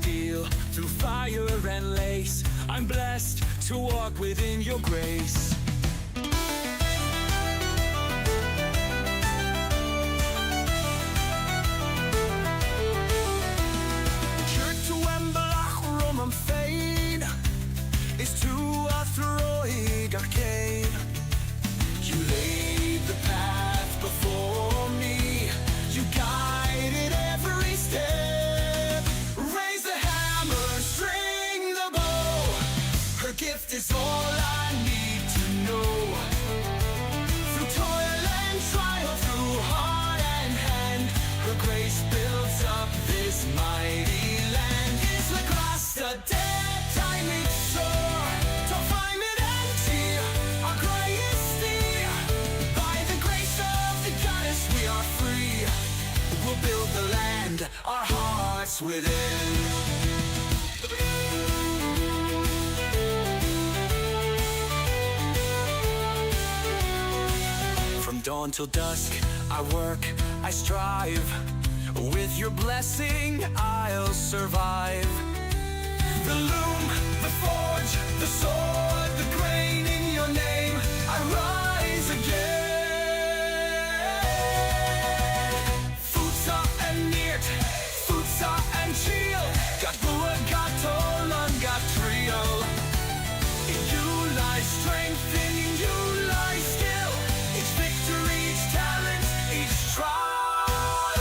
steel, through fire and lace. I'm blessed to walk within your grace. Is to a throig arcane. You laid the path before me. You guided every step. Raise the hammer, string the bow. Her gift is all I need to know. Through toil and trial, through heart and hand, her grace builds up this mighty land. It's like grass, the dead time it's so. We'll build the land, our hearts within. From dawn till dusk, I work, I strive. With your blessing, I'll survive. The loom, the forge, the sword, the grain in your name, I rise again. And chill, got jugaad, got tolan, got trio. In you lies strength, in you lies skill. Each victory, each talent, each trial.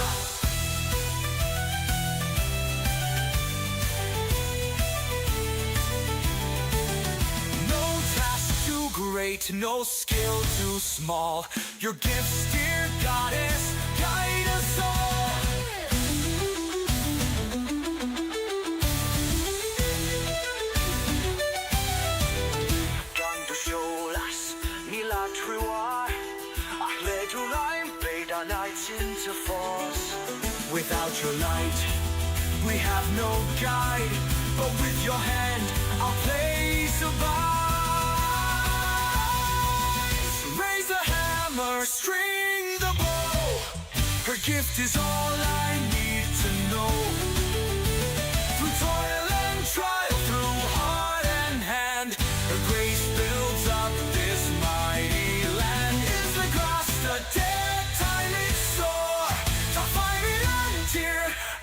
No task too great, no skill too small. Your gifts, dear goddess, guide us all. Into force. Without your light, we have no guide, but with your hand, our place abides. Raise the hammer, string the bow. Her gift is all I need to know. Through toil and trial, through heart and hand, her grace builds up this mighty land. It's the grass, the dead.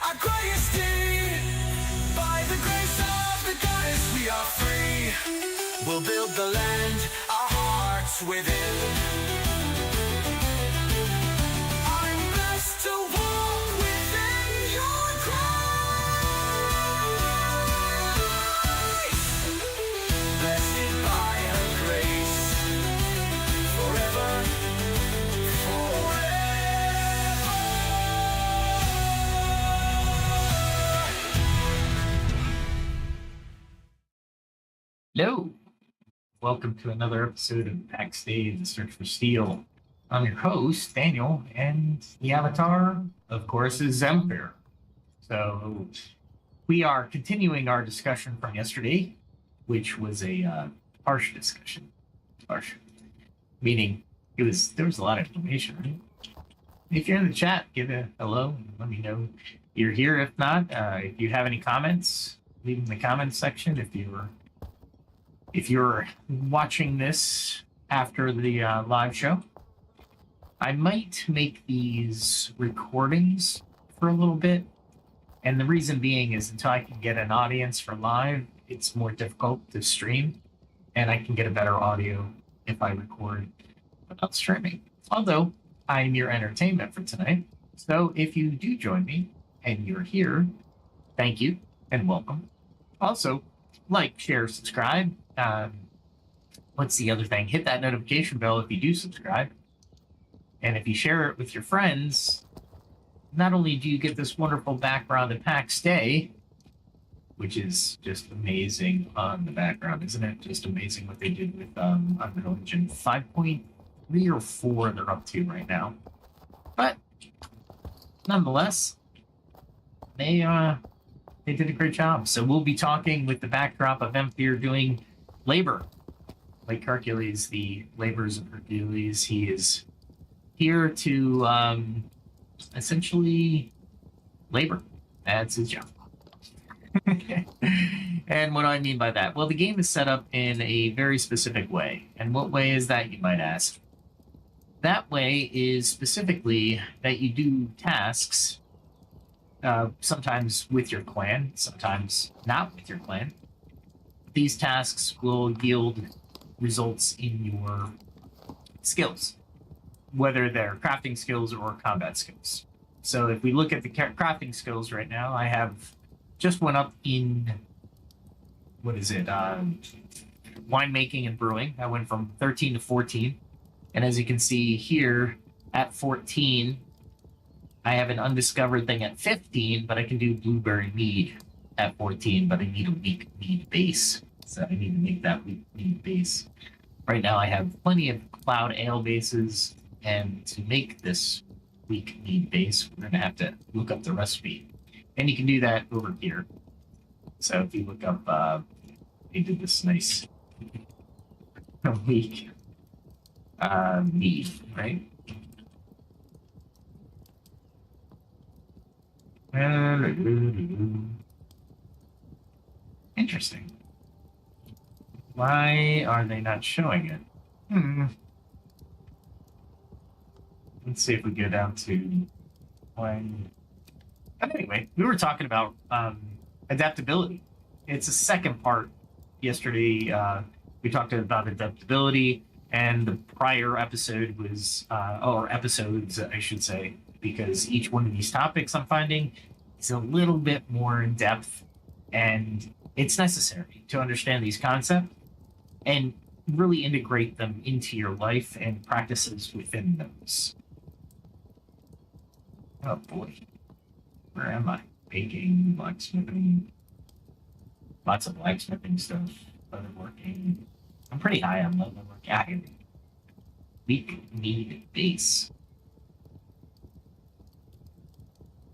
Our greatest deed, by the grace of the goddess we are free. We'll build the land, our hearts within. I'm blessed to walk within your grace. Blessed by her grace, forever. Hello, welcome to another episode of Pax Dei, The Search for Steel. I'm your host, Daniel, and the avatar, of course, is Zemfir. So we are continuing our discussion from yesterday, which was a harsh discussion. Harsh, meaning there was a lot of information, right? If you're in the chat, give a hello and let me know you're here. If not, if you have any comments, leave them in the comments section. If you're watching this after the live show, I might make these recordings for a little bit. And the reason being is until I can get an audience for live, it's more difficult to stream. And I can get a better audio if I record without streaming. Although I'm your entertainment for tonight. So if you do join me and you're here, thank you and welcome. Also, like, share, subscribe. What's the other thing? Hit that notification bell if you do subscribe. And if you share it with your friends, not only do you get this wonderful background in Pax Dei, which is just amazing on the background, isn't it? Just amazing what they did with Unreal Engine 5.3 or 4 they're up to right now. But nonetheless, they did a great job. So we'll be talking with the backdrop of Zemfir doing labor. Like Hercules, the labors of Hercules. He is here to essentially labor. That's his job. And what do I mean by that? Well, the game is set up in a very specific way. And what way is that, you might ask? That way is specifically that you do tasks, sometimes with your clan, sometimes not with your clan. These tasks will yield results in your skills, whether they're crafting skills or combat skills. So if we look at the crafting skills right now, I have just went up in, what is it, winemaking and brewing. I went from 13 to 14. And as you can see here, at 14, I have an undiscovered thing at 15, but I can do blueberry mead at 14, but I need a weak mead base. So I need to make that weak mead base. Right now I have plenty of cloud ale bases, and to make this weak mead base, we're gonna have to look up the recipe. And you can do that over here. So if you look up, they did this nice weak mead, right? Interesting. Why are they not showing it? Let's see if we go down to one. But anyway, we were talking about adaptability. It's a second part. Yesterday, we talked about adaptability, and the prior episode was, or episodes, I should say, because each one of these topics I'm finding is a little bit more in depth, and it's necessary to understand these concepts and really integrate them into your life and practices within those. Oh boy, where am I? Baking, blacksmithing, lots of blacksmithing stuff, leatherworking. I'm pretty high on leatherworking. Ah, here we go. Weak mead base.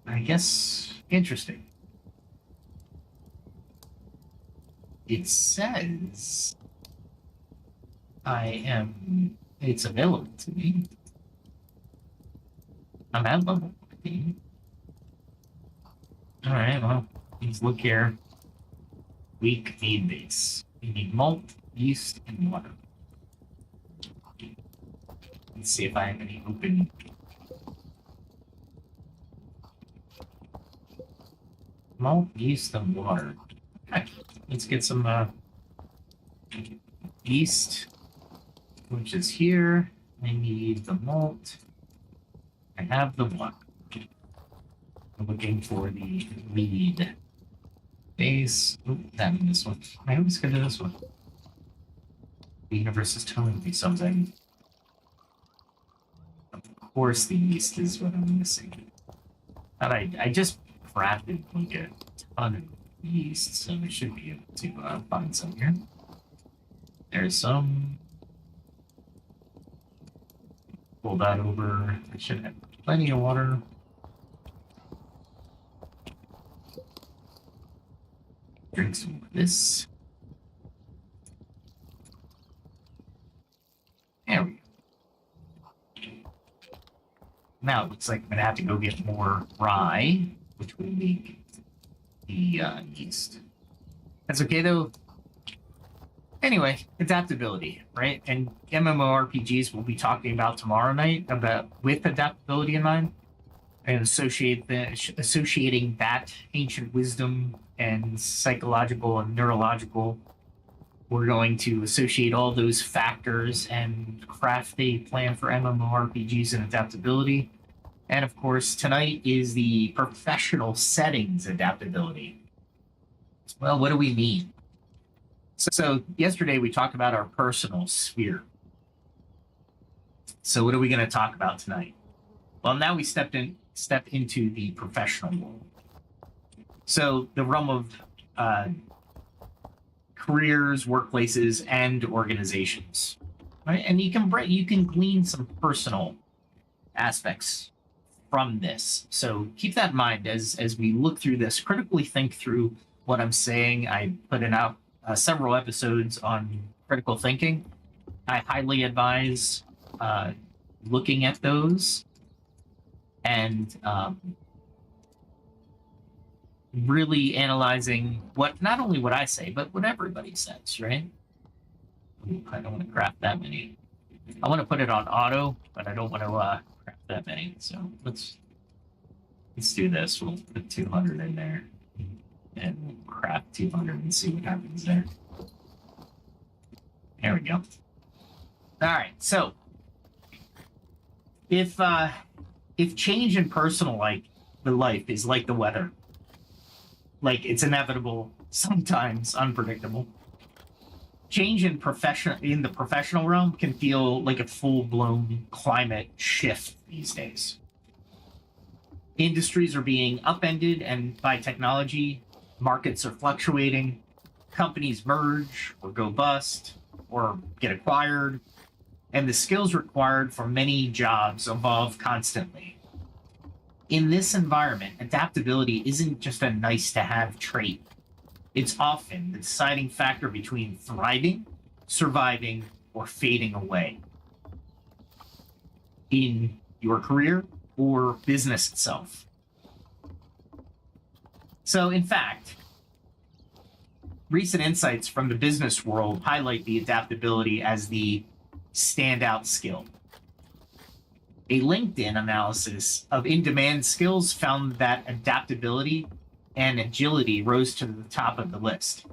I guess interesting. It says it's available to me. I'm at level 15. All right, well, let's look here. Weak mead base. We need malt, yeast, and water. Let's see if I have any open. Malt, yeast, and water. Okay, let's get some yeast, which is here. I need the malt. I have the water. I'm looking for the mead base. Oh, that one, this one. I always go to this one. The universe is telling me something. Of course, the yeast is what I'm missing. But I just crafted like a ton of yeast, so I should be able to find some here. There's some. Pull that over. I should have plenty of water. Drink some of this. There we go. Now it looks like I'm gonna have to go get more rye, which will make the yeast. That's okay though. Anyway, adaptability, right? And MMORPGs we'll be talking about tomorrow night about with adaptability in mind, and associating that ancient wisdom and psychological and neurological. We're going to associate all those factors and craft a plan for MMORPGs and adaptability. And of course, tonight is the professional settings adaptability. Well, what do we mean? So yesterday we talked about our personal sphere. So what are we going to talk about tonight? Well, now we step into the professional world. So the realm of careers, workplaces, and organizations, right? And you can glean some personal aspects from this. So keep that in mind as we look through this. Critically think through what I'm saying. I put out several episodes on critical thinking. I highly advise looking at those and really analyzing not only what I say, but what everybody says, right? I don't want to craft that many. I want to put it on auto, but I don't want to craft that many. So let's do this. We'll put 200 in there, and we'll craft 200 and see what happens there. There we go. All right. So if change in personal life is like the weather, like it's inevitable, sometimes unpredictable, change in the professional realm can feel like a full-blown climate shift these days. Industries are being upended and by technology, markets are fluctuating, companies merge or go bust or get acquired, and the skills required for many jobs evolve constantly. In this environment, adaptability isn't just a nice-to-have trait. It's often the deciding factor between thriving, surviving, or fading away in your career or business itself. So, in fact, recent insights from the business world highlight the adaptability as the standout skill. A LinkedIn analysis of in-demand skills found that adaptability and agility rose to the top of the list,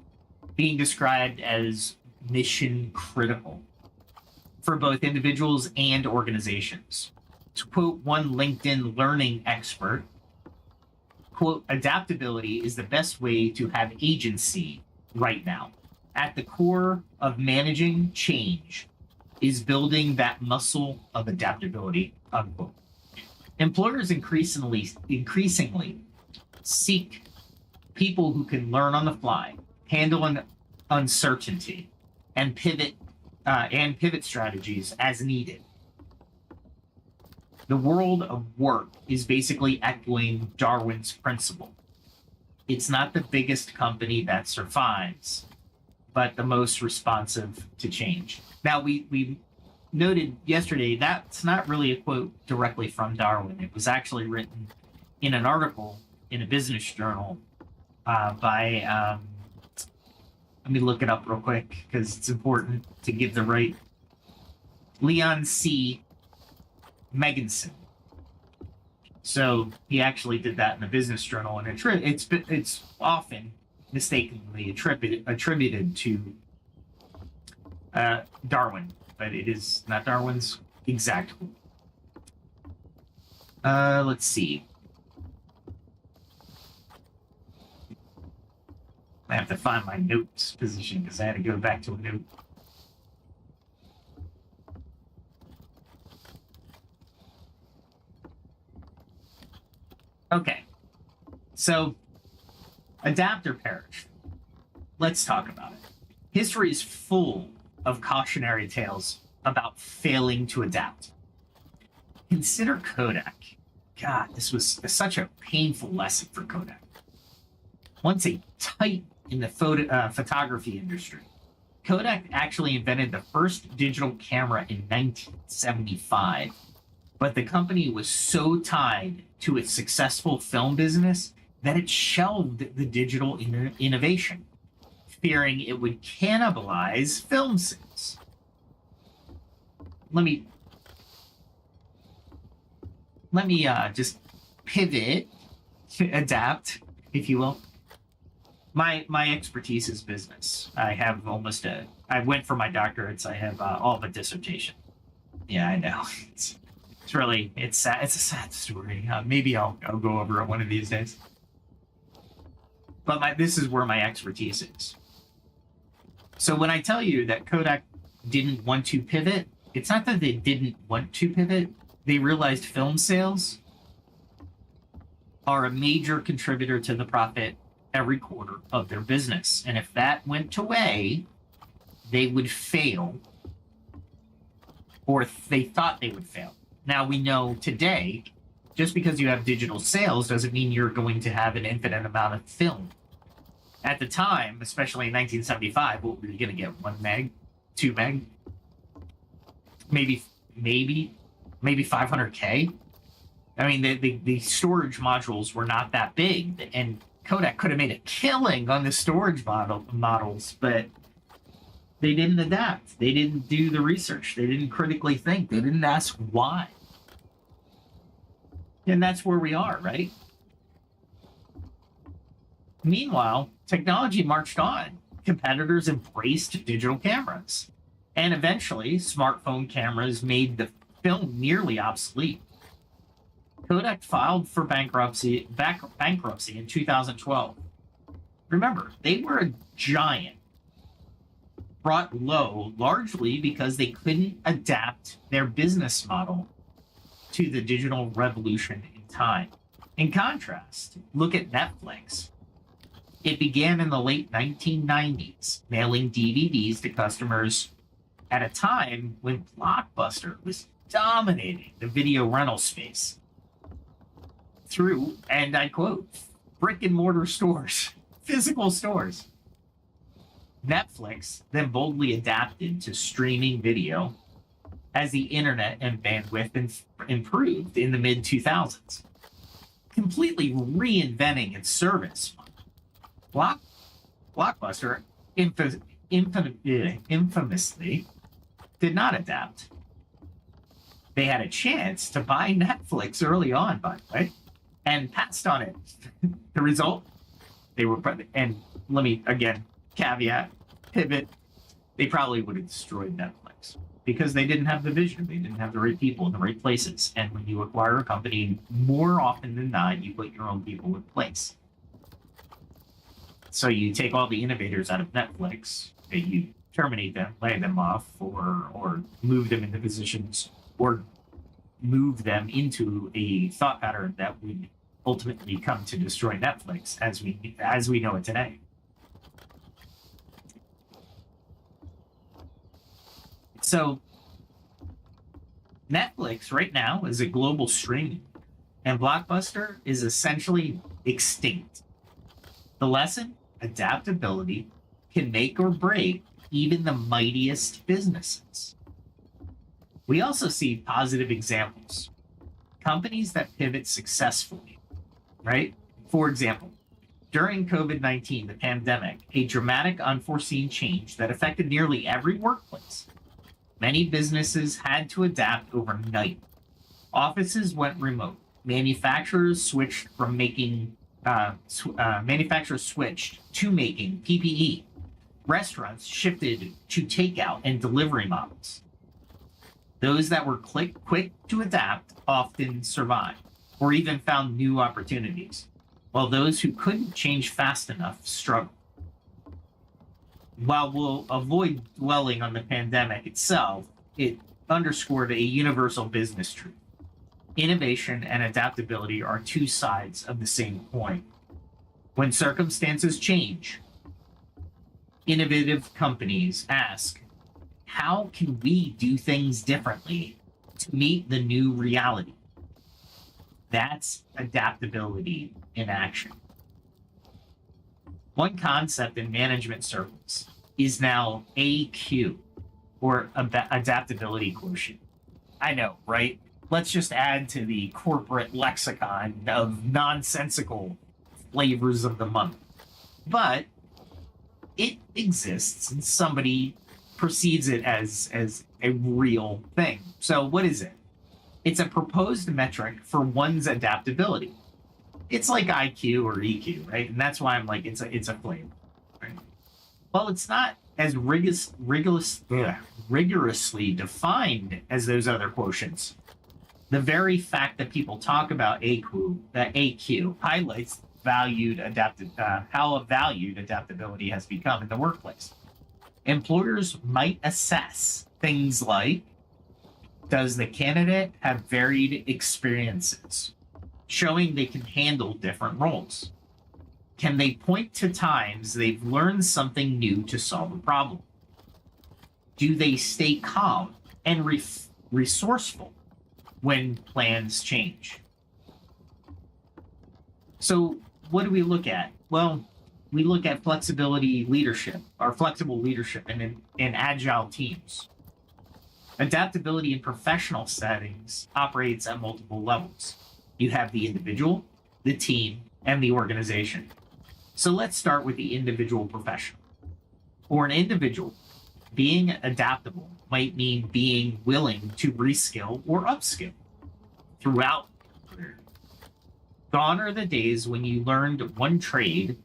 being described as mission critical for both individuals and organizations. To quote one LinkedIn learning expert, quote, adaptability is the best way to have agency right now. At the core of managing change is building that muscle of adaptability, unquote. Employers increasingly seek people who can learn on the fly, handle an uncertainty, and pivot strategies as needed. The world of work is basically echoing Darwin's principle. It's not the biggest company that survives, but the most responsive to change. Now, we noted yesterday that's not really a quote directly from Darwin. It was actually written in an article in a business journal by, let me look it up real quick because it's important to give the right, Leon C. Megginson. So he actually did that in a business journal, and it's often mistakenly attributed to Darwin, but it is not Darwin's exact quote. Let's see. I have to find my notes position because I had to go back to a note. Okay, so adapt or perish. Let's talk about it. History is full of cautionary tales about failing to adapt. Consider Kodak. God, this was such a painful lesson for Kodak. Once a titan in the photography industry, Kodak actually invented the first digital camera in 1975. But the company was so tied to its successful film business that it shelved the digital innovation, fearing it would cannibalize film sales. Let me just pivot, adapt, if you will. My expertise is business. I have I went for my doctorates. I have all of a dissertation. Yeah, I know. It's sad. It's a sad story. Maybe I'll go over it one of these days. But this is where my expertise is. So when I tell you that Kodak didn't want to pivot, it's not that they didn't want to pivot. They realized film sales are a major contributor to the profit every quarter of their business. And if that went away, they would fail, or they thought they would fail. Now, we know today, just because you have digital sales doesn't mean you're going to have an infinite amount of film. At the time, especially in 1975, what were you going to get? 1 meg? 2 meg? Maybe 500K? I mean, the storage modules were not that big, and Kodak could have made a killing on the storage models, but they didn't adapt. They didn't do the research. They didn't critically think. They didn't ask why. And that's where we are, right? Meanwhile, technology marched on. Competitors embraced digital cameras. And eventually, smartphone cameras made the film nearly obsolete. Kodak filed for bankruptcy in 2012. Remember, they were a giant, brought low largely because they couldn't adapt their business model to the digital revolution in time. In contrast, look at Netflix. It began in the late 1990s, mailing DVDs to customers at a time when Blockbuster was dominating the video rental space through, and I quote, brick and mortar stores, physical stores. Netflix then boldly adapted to streaming video as the internet and bandwidth improved in the mid 2000s, completely reinventing its service. Blockbuster infamously did not adapt. They had a chance to buy Netflix early on, by the way, and passed on it. The result, they were, and let me again caveat, pivot, they probably would have destroyed Netflix because they didn't have the vision. They didn't have the right people in the right places. And when you acquire a company, more often than not, you put your own people in place. So you take all the innovators out of Netflix, you terminate them, lay them off, or move them into positions, or move them into a thought pattern that would ultimately come to destroy Netflix as we know it today. So Netflix right now is a global streaming, and Blockbuster is essentially extinct. The lesson: adaptability can make or break even the mightiest businesses. We also see positive examples. Companies that pivot successfully, right? For example, during COVID-19, the pandemic, a dramatic unforeseen change that affected nearly every workplace. Many businesses had to adapt overnight. Offices went remote. Manufacturers switched to making PPE. Restaurants shifted to takeout and delivery models. Those that were quick to adapt often survived, or even found new opportunities, while those who couldn't change fast enough struggled. While we'll avoid dwelling on the pandemic itself, it underscored a universal business truth. Innovation and adaptability are two sides of the same coin. When circumstances change, innovative companies ask, how can we do things differently to meet the new reality? That's adaptability in action. One concept in management circles is now AQ, or Adaptability Quotient. I know, right? Let's just add to the corporate lexicon of nonsensical flavors of the month. But it exists, and somebody perceives it as a real thing. So what is it? It's a proposed metric for one's adaptability. It's like IQ or EQ, right? And that's why I'm like, it's a flavor. Right? Well, it's not as rigorously defined as those other quotients. The very fact that people talk about AQ highlights how valued adaptability has become in the workplace. Employers might assess things like, does the candidate have varied experiences, showing they can handle different roles? Can they point to times they've learned something new to solve a problem? Do they stay calm and resourceful when plans change? So what do we look at? Well, we look at flexibility leadership, or flexible leadership in agile teams. Adaptability in professional settings operates at multiple levels. You have the individual, the team, and the organization. So let's start with the individual professional. For an individual, being adaptable might mean being willing to reskill or upskill throughout your career. Gone are the days when you learned one trade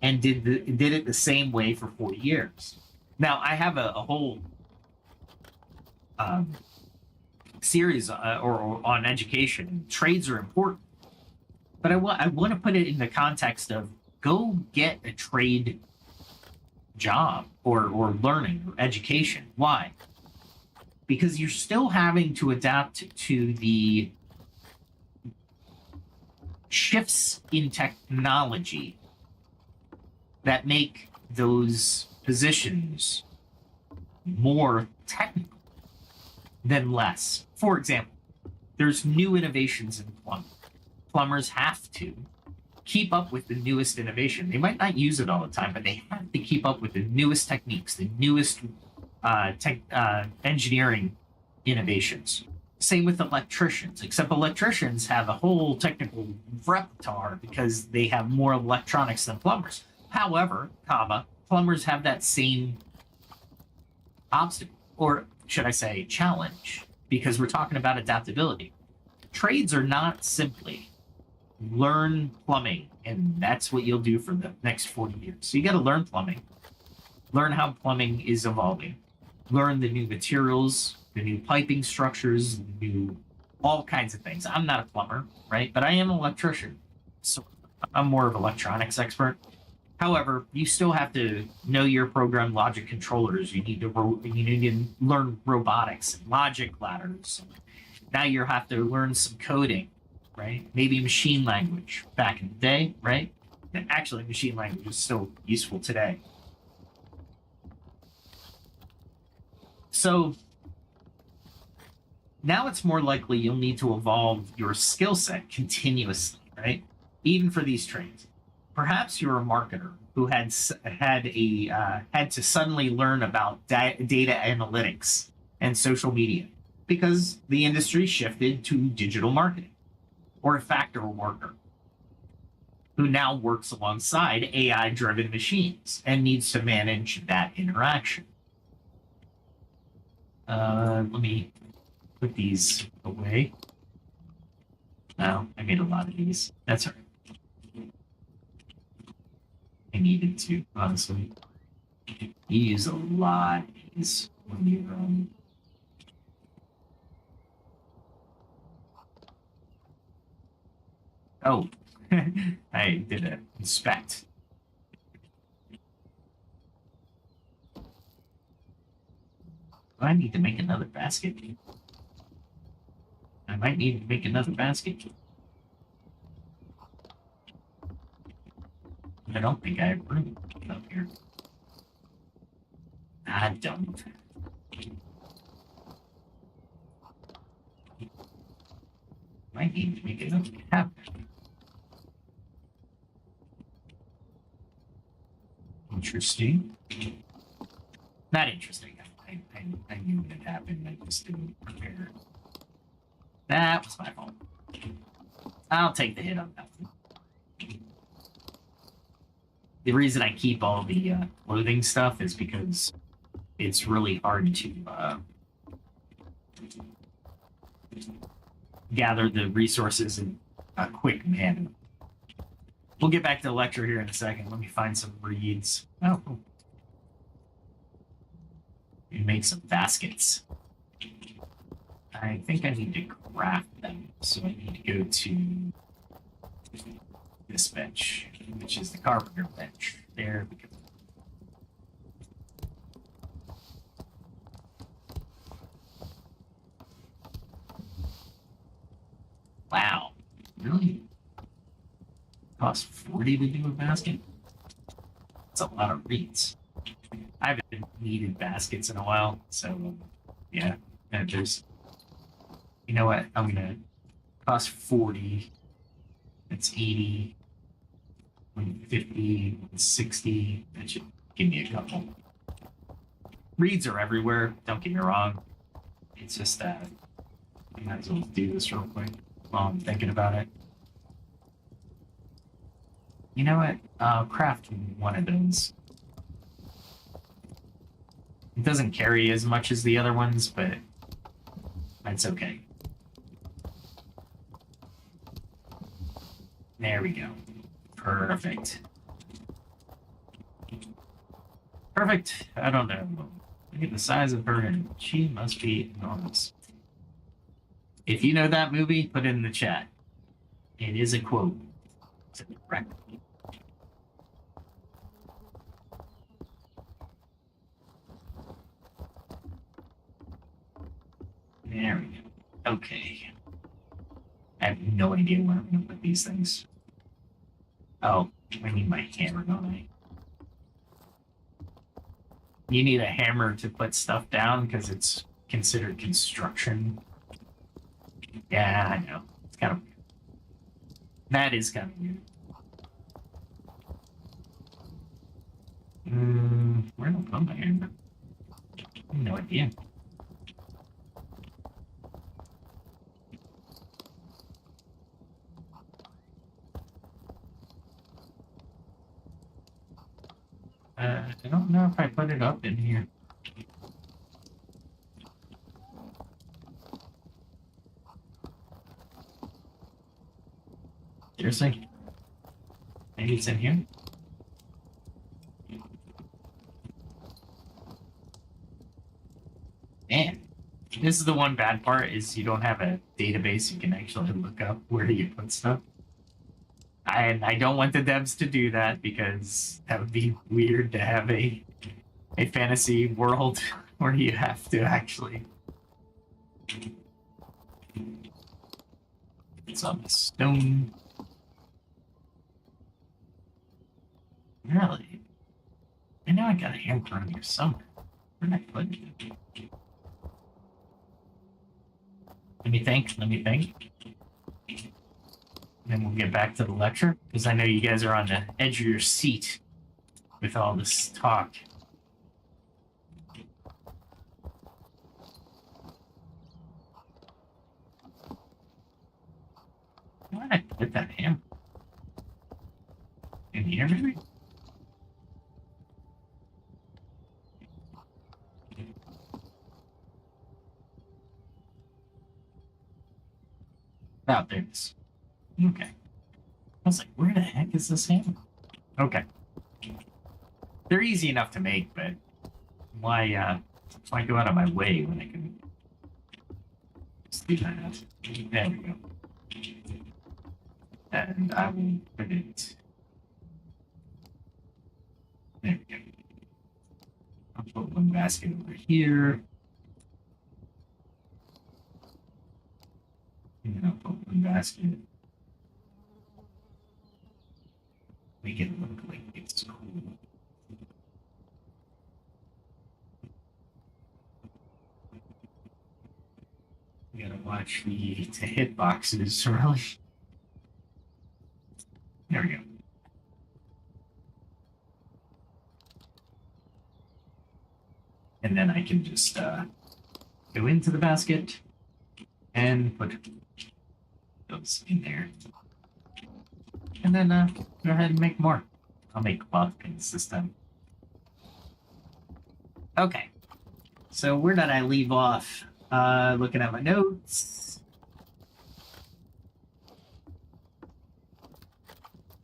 and did it the same way for 40 years. Now, I have a whole series or on education. Trades are important, but I want to put it in the context of go get a trade job or learning or education. Why? Because you're still having to adapt to the shifts in technology that make those positions more technical than less. For example, there's new innovations in plumbing. Plumbers have to keep up with the newest innovation. They might not use it all the time, but they have to keep up with the newest techniques, the newest engineering innovations. Same with electricians, except electricians have a whole technical repertoire because they have more electronics than plumbers. However, plumbers have that same obstacle, or should I say challenge, because we're talking about adaptability. Trades are not simply learn plumbing and that's what you'll do for the next 40 years. So you got to learn plumbing, learn how plumbing is evolving, learn the new materials, the new piping structures, all kinds of things. I'm not a plumber, right? But I am an electrician. So I'm more of an electronics expert. However, you still have to know your program logic controllers. You need to learn robotics and logic ladders. Now you have to learn some coding, right? Maybe machine language back in the day, right? And actually, machine language is still useful today. So now it's more likely you'll need to evolve your skill set continuously, right? Even for these trades. Perhaps you're a marketer who had to suddenly learn about data analytics and social media because the industry shifted to digital marketing, or a factory worker who now works alongside AI-driven machines and needs to manage that interaction. Let me put these away. No, I made a lot of these. That's all right. I needed to, honestly. You use a lot of these when you're Oh, I did a inspect. I need to make another basket. I might need to make another basket. I don't think I have room up here. I don't. Might need to make another cap. Interesting. Not interesting. I knew it had happened. I just didn't prepare. That was my fault. I'll take the hit on that one. The reason I keep all the clothing stuff is because it's really hard to gather the resources in a quick manner. We'll get back to the lecture here in a second. Let me find some reeds. Oh, cool. And make some baskets. I think I need to craft them, so I need to go to this bench, which is the carpenter bench. There we go. Wow, really? Cost 40 to do a basket? That's a lot of reeds. I haven't needed baskets in a while, so yeah. And there's, you know what? I'm gonna cost 40. That's 80, 50, 60. That should give me a couple. Reeds are everywhere. Don't get me wrong. It's just that I might as well do this real quick while I'm thinking about it. You know what? I'll craft one of those. It doesn't carry as much as the other ones, but that's okay. There we go. Perfect. Perfect. I don't know. Look at the size of her head. She must be enormous. If you know that movie, put it in the chat. It is a quote. It's correct. There we go. Okay. I have no idea where I'm going to put these things. Oh, I need my hammer, don't I? You need a hammer to put stuff down because it's considered construction. Yeah, I know. It's kind of weird. That is kind of weird. Where do I put my hammer? I have no idea. I don't know if I put it up in here. Seriously? Maybe it's in here? Man, this is the one bad part is you don't have a database you can actually look up where you put stuff. I don't want the devs to do that because that would be weird to have a fantasy world where you have to actually. Some stone. Really? I know I got a hammer on here somewhere. Where did I put it? Let me think. Then we'll get back to the lecture, because I know you guys are on the edge of your seat with all this talk. Why did I put that hammer? In here, maybe? Oh, there it is. Okay. I was like, where the heck is this hammer? Okay. They're easy enough to make, but why go out of my way when I can just do that? There we go. And I will put it. There we go. I'll put one basket over here. And I'll put one basket. Make it look like it's cool. You gotta watch the hitboxes, really. There we go. And then I can just go into the basket and put those in there. And then go ahead and make more. I'll make cloth pins this time. Okay. So where did I leave off? Looking at my notes.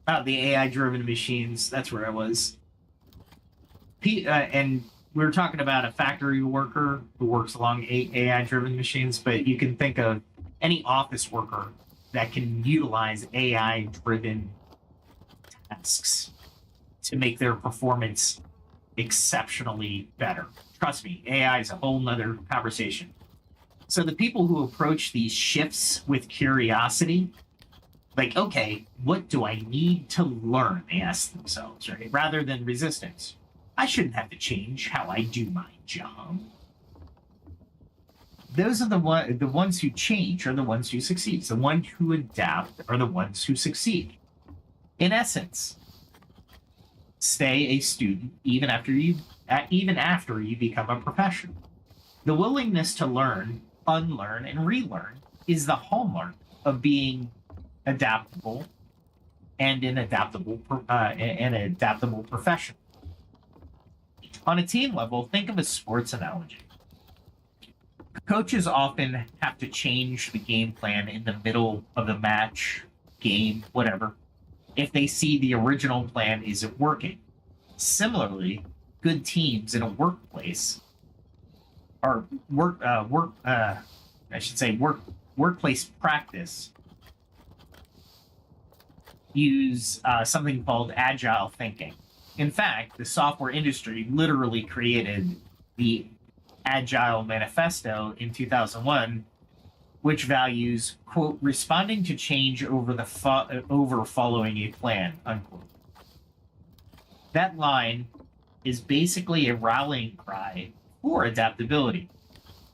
Oh, the AI-driven machines. That's where I was. And we were talking about a factory worker who works along AI-driven machines, but you can think of any office worker that can utilize AI-driven tasks to make their performance exceptionally better. Trust me, AI is a whole nother conversation. So the people who approach these shifts with curiosity, like, okay, what do I need to learn? They ask themselves, right? Rather than resistance. I shouldn't have to change how I do my job. Those are the ones who change are the ones who succeed. The ones who adapt are the ones who succeed. In essence, stay a student even after you become a professional. The willingness to learn, unlearn, and relearn is the hallmark of being adaptable and an adaptable professional. On a team level, think of a sports analogy. Coaches often have to change the game plan in the middle of the match, game, whatever, if they see the original plan isn't working. Similarly, good teams in a workplace or workplace practice use something called agile thinking. In fact, the software industry literally created the Agile Manifesto in 2001, which values, quote, responding to change over following a plan, unquote. That line is basically a rallying cry for adaptability.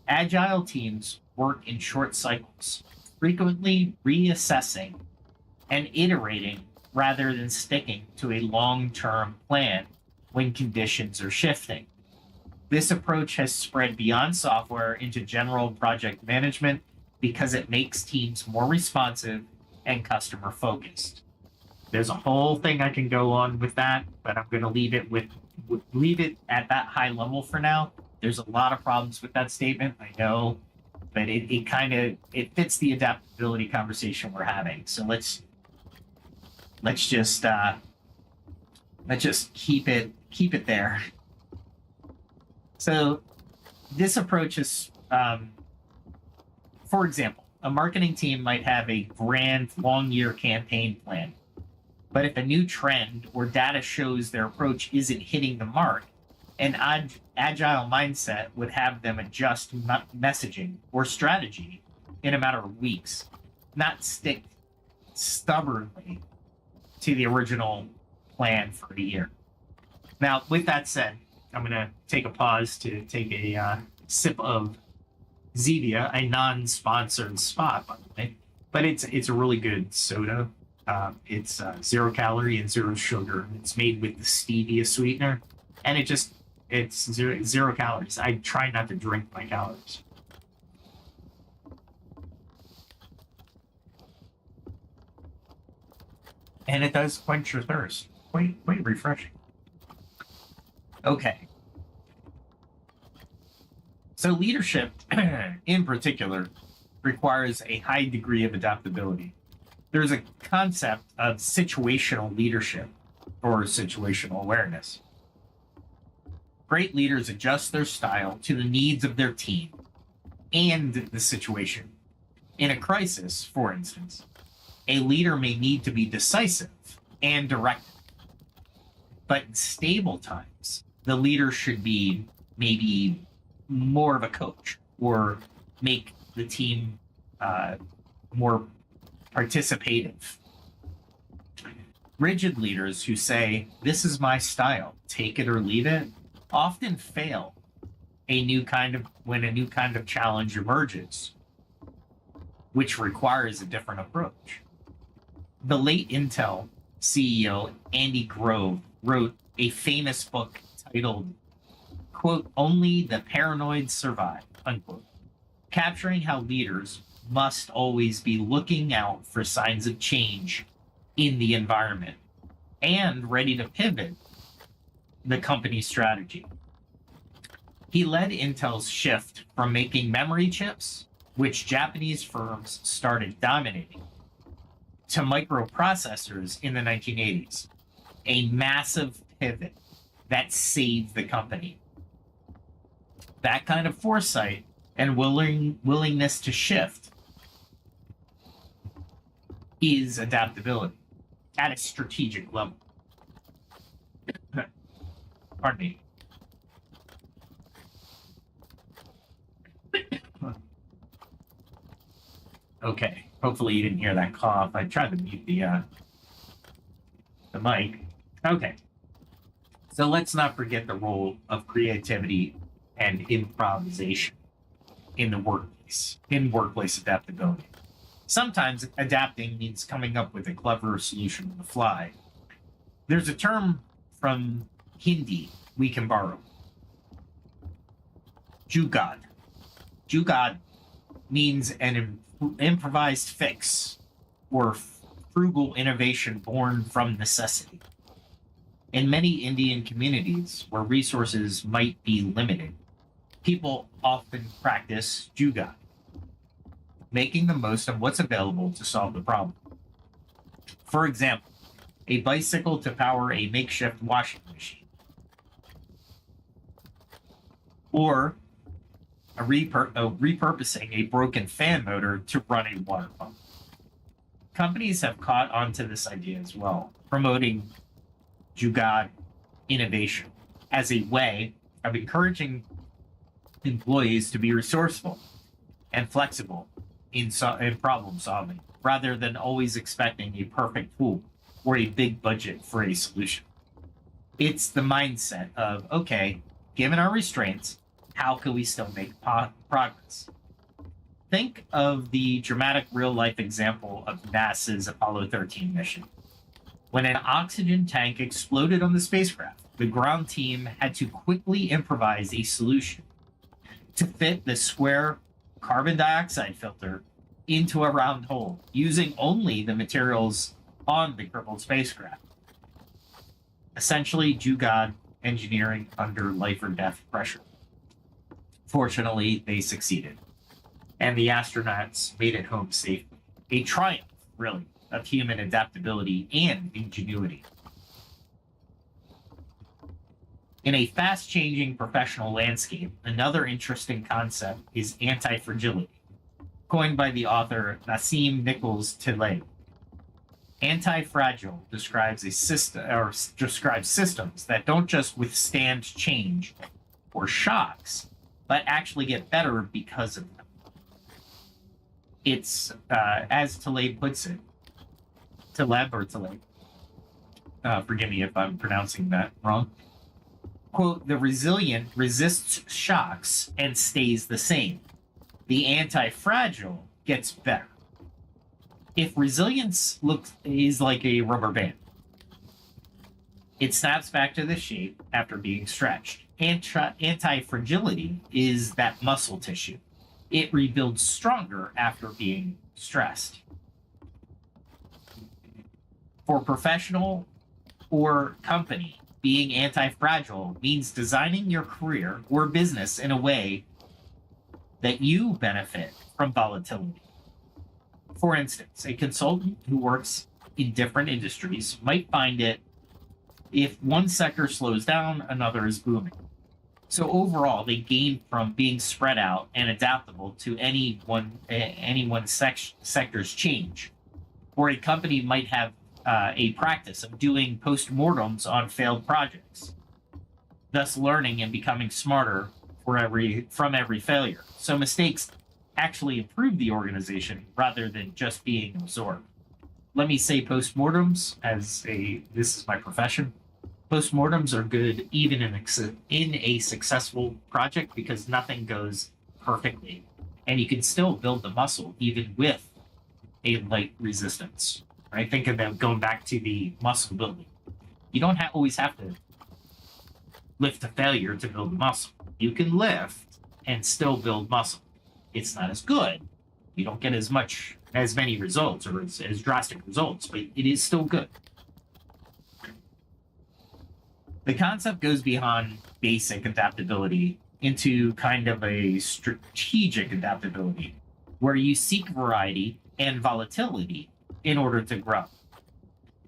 Agile teams work in short cycles, frequently reassessing and iterating rather than sticking to a long-term plan when conditions are shifting. This approach has spread beyond software into general project management because it makes teams more responsive and customer focused. There's a whole thing I can go on with that, but I'm going to leave it at that high level for now. There's a lot of problems with that statement, I know, but it fits the adaptability conversation we're having. So let's just keep it there. So this approach is, for example, a marketing team might have a grand long-year campaign plan. But if a new trend or data shows their approach isn't hitting the mark, an agile mindset would have them adjust messaging or strategy in a matter of weeks, not stick stubbornly to the original plan for a year. Now, with that said, I'm going to take a pause to take a sip of Zevia, a non-sponsored spot, by the way, but it's a really good soda. It's 0 calorie and 0 sugar. It's made with the stevia sweetener, and it's zero calories. I try not to drink my calories. And it does quench your thirst. Quite refreshing. Okay. So leadership, in particular, requires a high degree of adaptability. There's a concept of situational leadership or situational awareness. Great leaders adjust their style to the needs of their team and the situation. In a crisis, for instance, a leader may need to be decisive and directive. But in stable times, the leader should be maybe more of a coach or make the team more participative. Rigid leaders who say, "This is my style, take it or leave it," often fail when a new kind of challenge emerges, which requires a different approach. The late Intel CEO Andy Grove wrote a famous book titled, quote, "Only the Paranoid Survive," unquote, capturing how leaders must always be looking out for signs of change in the environment and ready to pivot the company's strategy. He led Intel's shift from making memory chips, which Japanese firms started dominating, to microprocessors in the 1980s, a massive pivot that saved the company. That kind of foresight and willingness to shift is adaptability at a strategic level. Pardon me. Okay, hopefully you didn't hear that cough. I tried to mute the mic. Okay, so let's not forget the role of creativity and improvisation in the workplace adaptability. Sometimes adapting means coming up with a clever solution on the fly. There's a term from Hindi we can borrow. Jugaad. Jugaad means an improvised fix or frugal innovation born from necessity. In many Indian communities where resources might be limited, people often practice jugaad, making the most of what's available to solve the problem. For example, a bicycle to power a makeshift washing machine, or repurposing a broken fan motor to run a water pump. Companies have caught on to this idea as well, promoting jugaad innovation as a way of encouraging employees to be resourceful and flexible in problem solving, rather than always expecting a perfect tool or a big budget for a solution. It's the mindset of, okay, given our restraints, how can we still make progress? Think of the dramatic real-life example of NASA's Apollo 13 mission. When an oxygen tank exploded on the spacecraft, the ground team had to quickly improvise a solution to fit the square carbon dioxide filter into a round hole, using only the materials on the crippled spacecraft. Essentially, jugaad engineering under life or death pressure. Fortunately, they succeeded, and the astronauts made it home safely. A triumph, really, of human adaptability and ingenuity. In a fast-changing professional landscape, another interesting concept is antifragility, coined by the author Nassim Nichols Taleb. Antifragile describes a system, or describes systems that don't just withstand change or shocks, but actually get better because of them. It's, as Taleb puts it, Taleb, forgive me if I'm pronouncing that wrong. Quote, the resilient resists shocks and stays the same. The anti-fragile gets better. If resilience is like a rubber band, it snaps back to the shape after being stretched. Anti-fragility is that muscle tissue. It rebuilds stronger after being stressed. For professional or company, being anti-fragile means designing your career or business in a way that you benefit from volatility. For instance, a consultant who works in different industries might find it if one sector slows down, another is booming. So overall, they gain from being spread out and adaptable to any one sector's change. Or a company might have a practice of doing postmortems on failed projects, thus learning and becoming smarter from every failure. So mistakes actually improve the organization rather than just being absorbed. Let me say postmortems this is my profession. Postmortems are good even in a successful project because nothing goes perfectly, and you can still build the muscle even with a light resistance. Right? Think about going back to the muscle building. You don't always have to lift a failure to build muscle. You can lift and still build muscle. It's not as good. You don't get as many results or as drastic results, but it is still good. The concept goes beyond basic adaptability into kind of a strategic adaptability, where you seek variety and volatility in order to grow.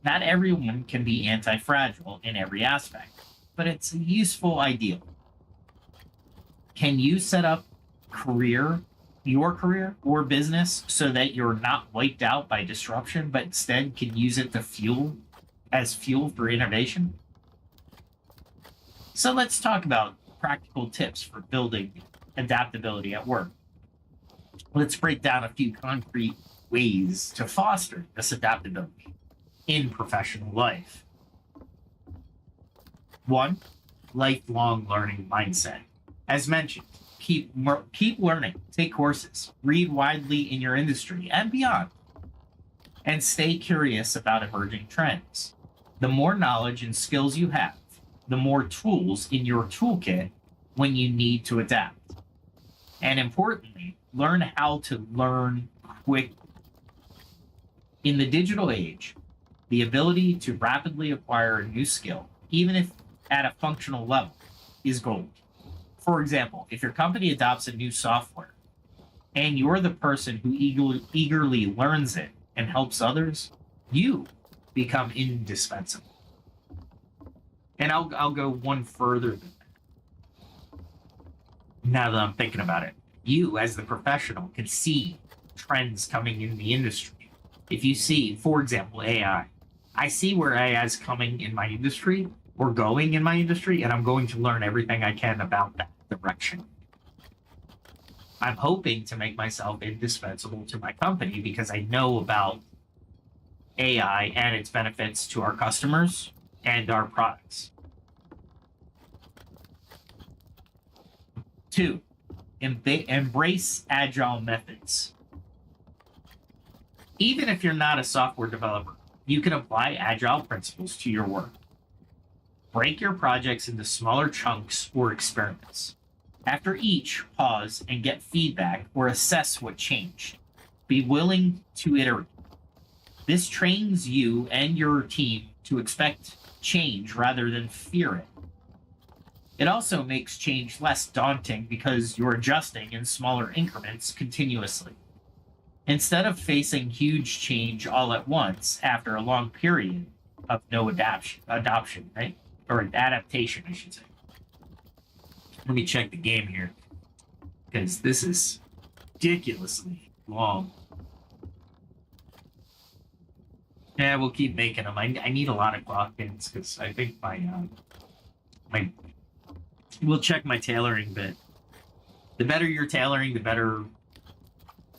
Not everyone can be anti-fragile in every aspect, but it's a useful ideal. Can you set up your career or business so that you're not wiped out by disruption, but instead can use it to fuel for innovation? So let's talk about practical tips for building adaptability at work. Let's break down a few concrete ways to foster this adaptability in professional life. 1, lifelong learning mindset. As mentioned, keep learning, take courses, read widely in your industry and beyond, and stay curious about emerging trends. The more knowledge and skills you have, the more tools in your toolkit when you need to adapt. And importantly, learn how to learn quickly. In the digital age, the ability to rapidly acquire a new skill, even if at a functional level, is gold. For example, if your company adopts a new software and you're the person who eagerly learns it and helps others, you become indispensable. And I'll go one further than that. Now that I'm thinking about it, you as the professional can see trends coming in the industry. If you see, for example, AI, I see where AI is coming in my industry or going in my industry, and I'm going to learn everything I can about that direction. I'm hoping to make myself indispensable to my company because I know about AI and its benefits to our customers and our products. 2, embrace agile methods. Even if you're not a software developer, you can apply agile principles to your work. Break your projects into smaller chunks or experiments. After each, pause and get feedback or assess what changed. Be willing to iterate. This trains you and your team to expect change rather than fear it. It also makes change less daunting because you're adjusting in smaller increments continuously. Instead of facing huge change all at once after a long period of no adoption, right? Or adaptation, I should say. Let me check the game here, because this is ridiculously long. Yeah, we'll keep making them. I need a lot of clock pins because I think my we'll check my tailoring bit. The better you're tailoring, the better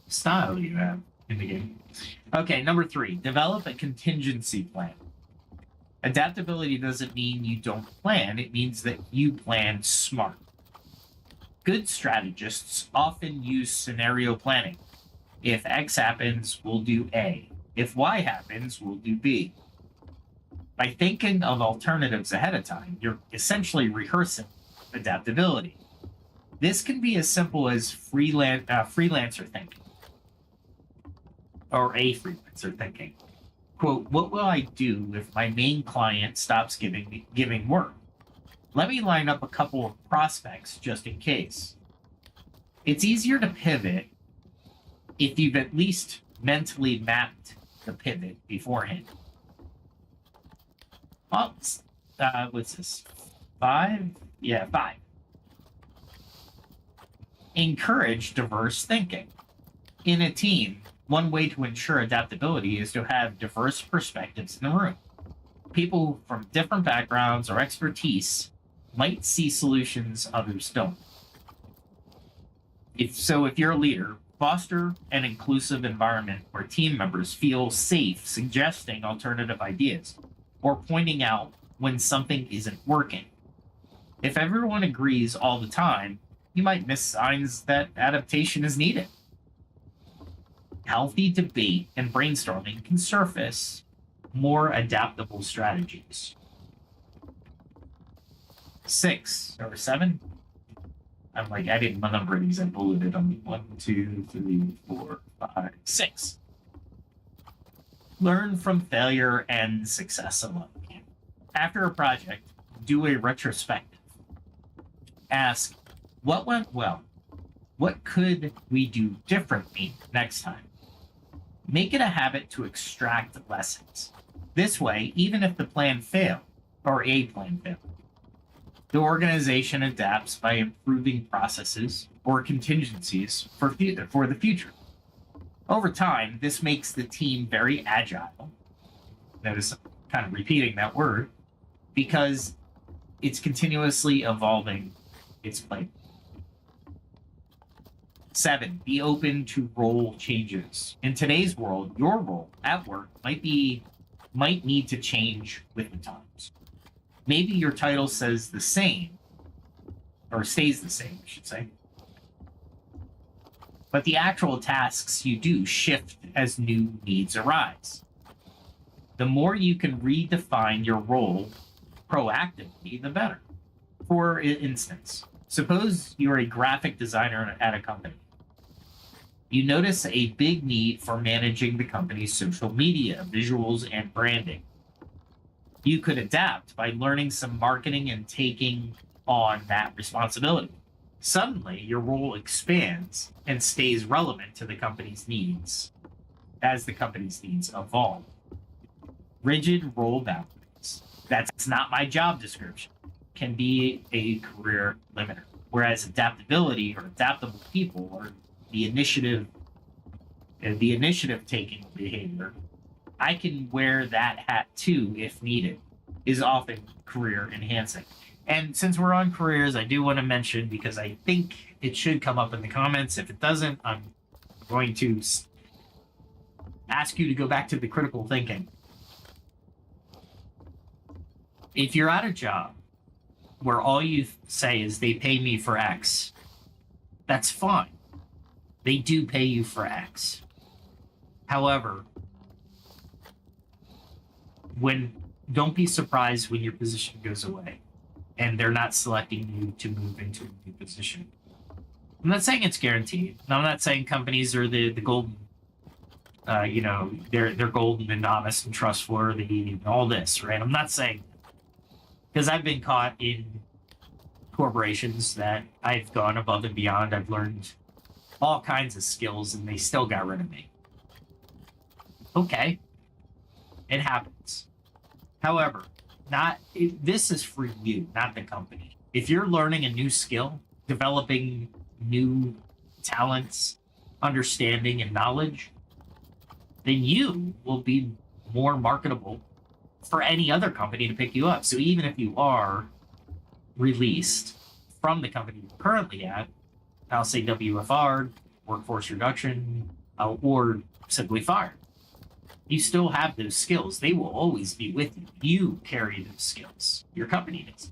style you have in the game. Okay, number 3, develop a contingency plan. Adaptability doesn't mean you don't plan, it means that you plan smart. Good strategists often use scenario planning. If X happens, we'll do A. If Y happens, we'll do B. By thinking of alternatives ahead of time, you're essentially rehearsing adaptability. This can be as simple as freelancer thinking, or a freelancer thinking. Quote, what will I do if my main client stops giving work? Let me line up a couple of prospects just in case. It's easier to pivot if you've at least mentally mapped the pivot beforehand. Well, what's this? 5? Yeah, 5. Encourage diverse thinking. In a team, one way to ensure adaptability is to have diverse perspectives in the room. People from different backgrounds or expertise might see solutions others don't. If you're a leader, foster an inclusive environment where team members feel safe suggesting alternative ideas or pointing out when something isn't working. If everyone agrees all the time, you might miss signs that adaptation is needed. Healthy debate and brainstorming can surface more adaptable strategies. 6 or 7. I'm like, I didn't number these. I bulleted them. 1, 2, 3, 4, 5, 6. Learn from failure and success alone. After a project, do a retrospective. Ask, what went well? What could we do differently next time? Make it a habit to extract lessons. This way, even if the plan failed, or a plan failed, the organization adapts by improving processes or contingencies for the future. Over time, this makes the team very agile. Notice I'm kind of repeating that word, because it's continuously evolving its plan. 7, be open to role changes. In today's world, your role at work might need to change with the times. Maybe your title says the same, or stays the same, I should say. But the actual tasks you do shift as new needs arise. The more you can redefine your role proactively, the better. For instance, suppose you're a graphic designer at a company. You notice a big need for managing the company's social media, visuals, and branding. You could adapt by learning some marketing and taking on that responsibility. Suddenly, your role expands and stays relevant to the company's needs as the company's needs evolve. Rigid role boundaries. That's not my job description. Can be a career limiter. Whereas adaptability or adaptable people or the initiative taking behavior, I can wear that hat too if needed, is often career enhancing. And since we're on careers, I do want to mention, because I think it should come up in the comments. If it doesn't, I'm going to ask you to go back to the critical thinking. If you're at a job where all you say is they pay me for X, that's fine. They do pay you for X. However, don't be surprised when your position goes away and they're not selecting you to move into a new position. I'm not saying it's guaranteed. I'm not saying companies are the golden, they're golden and honest and trustworthy and all this, right? I'm not saying, because I've been caught in corporations that I've gone above and beyond. I've learned all kinds of skills and they still got rid of me. Okay, it happens. However, this is for you, not the company. If you're learning a new skill, developing new talents, understanding, and knowledge, then you will be more marketable for any other company to pick you up. So even if you are released from the company you're currently at, I'll say WFR, workforce reduction, or simply fired, you still have those skills. They will always be with you. You carry those skills. Your company does.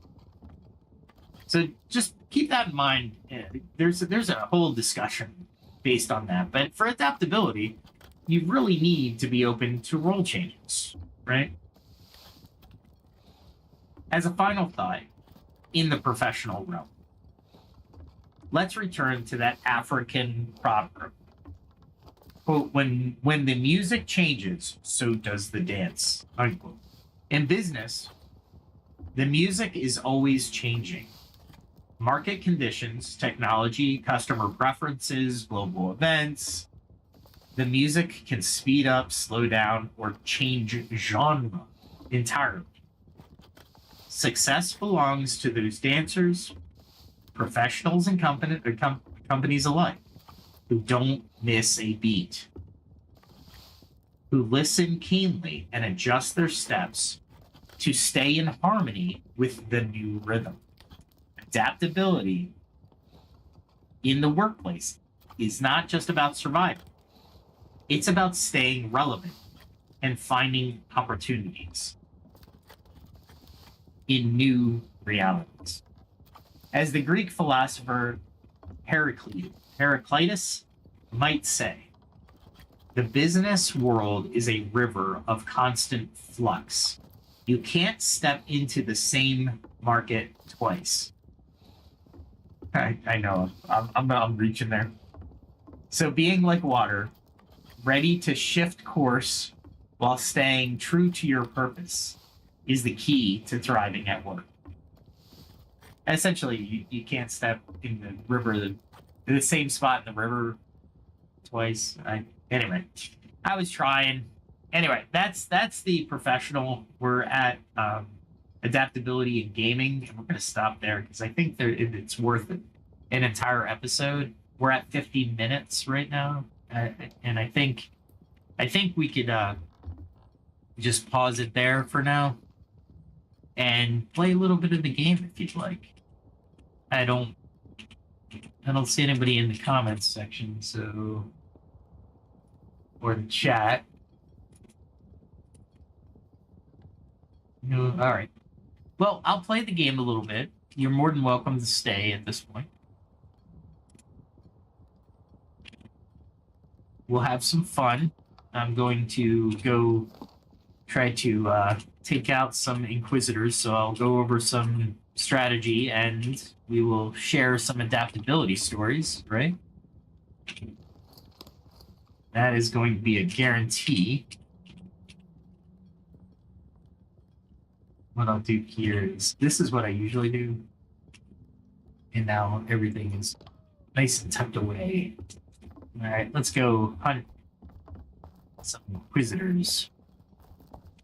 So just keep that in mind. There's a whole discussion based on that. But for adaptability, you really need to be open to role changes, right? As a final thought, in the professional realm, let's return to that African proverb. Quote, when the music changes, so does the dance. Unquote. In business, the music is always changing. Market conditions, technology, customer preferences, global events. The music can speed up, slow down, or change genre entirely. Success belongs to those dancers, professionals, and companies alike, who don't miss a beat, who listen keenly and adjust their steps to stay in harmony with the new rhythm. Adaptability in the workplace is not just about survival. It's about staying relevant and finding opportunities in new realities. As the Greek philosopher Heraclitus might say, the business world is a river of constant flux. You can't step into the same market twice. I know, I'm reaching there. So being like water, ready to shift course while staying true to your purpose, is the key to thriving at work. Essentially, you can't step in the river, in the same spot in the river twice. Anyway, I was trying. Anyway, that's the professional. We're at adaptability in gaming, and we're going to stop there because I think it's worth it. An entire episode. We're at 50 minutes right now, and I think we could just pause it there for now and play a little bit of the game if you'd like. I don't see anybody in the comments section, so, or the chat. No, all right. Well, I'll play the game a little bit. You're more than welcome to stay at this point. We'll have some fun. I'm going to go try to take out some Inquisitors, so I'll go over some strategy and we will share some adaptability stories, right? That is going to be a guarantee. What I'll do here is, this is what I usually do. And now everything is nice and tucked away. All right, let's go hunt some inquisitors.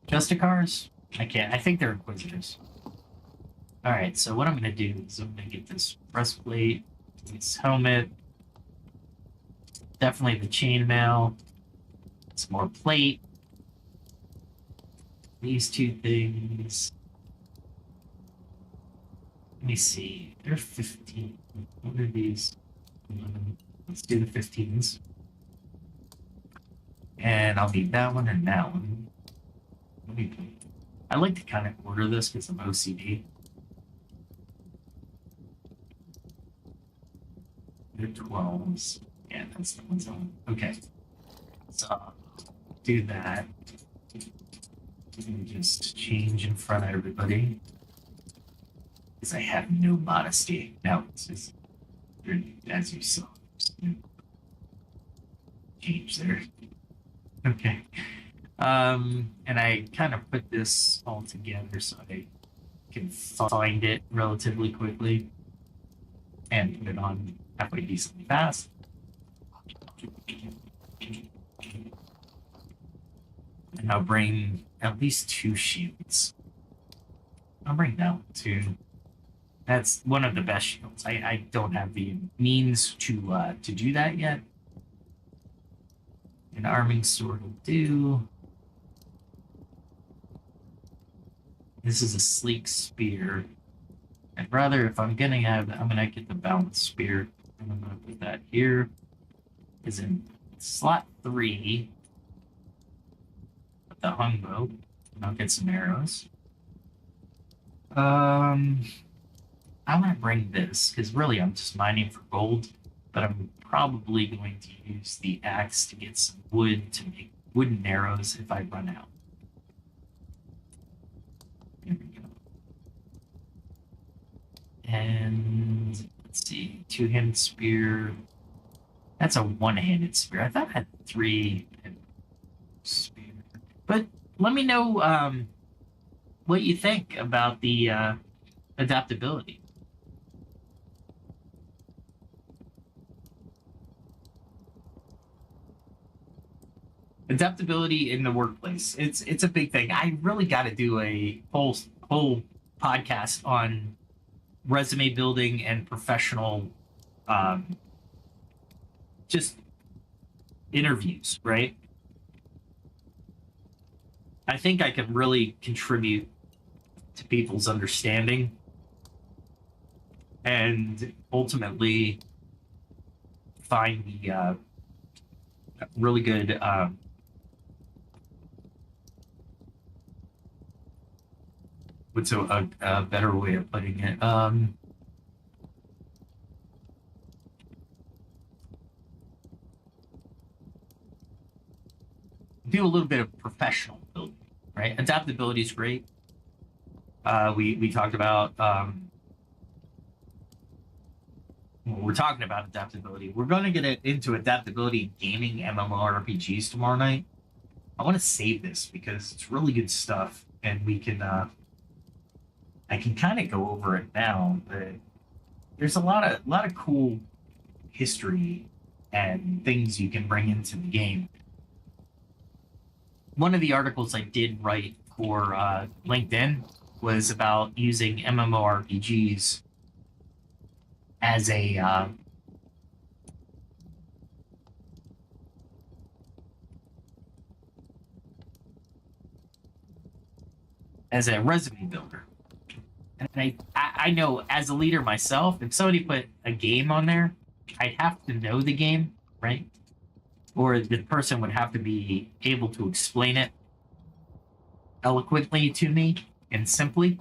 Justicars? I can't. I think they're inquisitors. All right, so what I'm going to do is I'm going to get this breastplate, this helmet, definitely the chainmail, some more plate, these two things. Let me see. They're 15. What are these? 11. Let's do the 15s. And I'll need that one and that one. I like to kind of order this because I'm OCD. They're 12s. Yeah, that's the ones on. Okay. So do that. And just change in front of everybody. Because I have no modesty. Now it's just, as you saw, change there. Okay. And I kind of put this all together so I can find it relatively quickly and put it on halfway decently fast. And I'll bring at least 2 shields. I'll bring that one too. That's one of the best shields. I don't have the means to do that yet. An arming sword will do. This is a sleek spear. I'd rather, if I'm gonna get the balanced spear. I'm gonna put that here. Is in slot 3. With the hungbow. And I'll get some arrows. I'm gonna bring this, because really I'm just mining for gold, but I'm probably going to use the axe to get some wood to make wooden arrows if I run out. There we go. And let's see, 2-handed spear. That's a 1-handed spear. I thought I had 3-handed spear. But let me know what you think about the adaptability. Adaptability in the workplace. It's a big thing. I really got to do a whole podcast on resume building and professional just interviews, right? I think I can really contribute to people's understanding and ultimately find the really good what's a better way of putting it? Do a little bit of professional building, right? Adaptability is great. We talked about we're talking about adaptability. We're going to get into adaptability in gaming MMORPGs tomorrow night. I want to save this because it's really good stuff, and we can I can kind of go over it now, but there's a lot of cool history and things you can bring into the game. One of the articles I did write for LinkedIn was about using MMORPGs as a resume builder. And I know as a leader myself, if somebody put a game on there, I'd have to know the game, right? Or the person would have to be able to explain it eloquently to me and simply.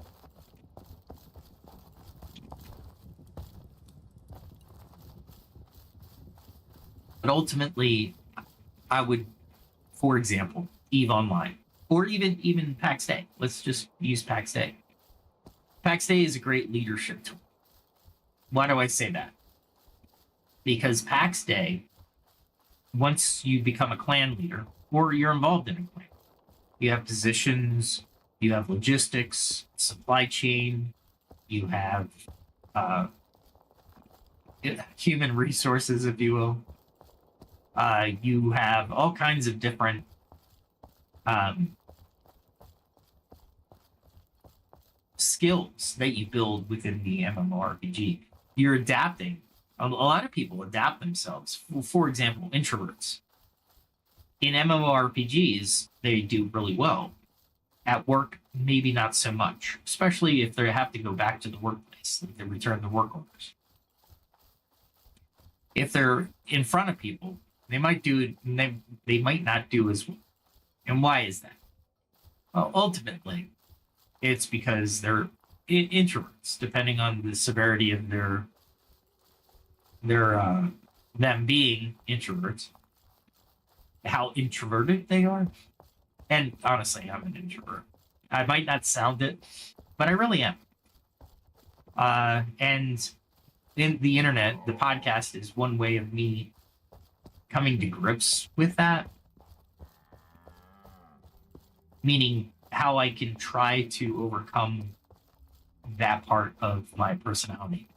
But ultimately, I would, for example, EVE Online, or even Pax Dei. Let's just use Pax Dei. Pax Dei is a great leadership tool. Why do I say that? Because Pax Dei once you become a clan leader or you're involved in a clan, you have positions, you have logistics, supply chain, you have uh, human resources, if you will. You have all kinds of different um, skills that you build within the MMORPG. You're adapting. A lot of people adapt themselves. For example, introverts. In MMORPGs, they do really well. At work, maybe not so much, especially if they have to go back to the workplace, like they return to work orders. If they're in front of people, they might do it, they might not do as well. And why is that? Well, ultimately, it's because they're introverts, depending on the severity of their them being introverts, how introverted they are. And honestly, I'm an introvert. I might not sound it, but I really am. And in the internet, the podcast is one way of me coming to grips with that. Meaning how I can try to overcome that part of my personality.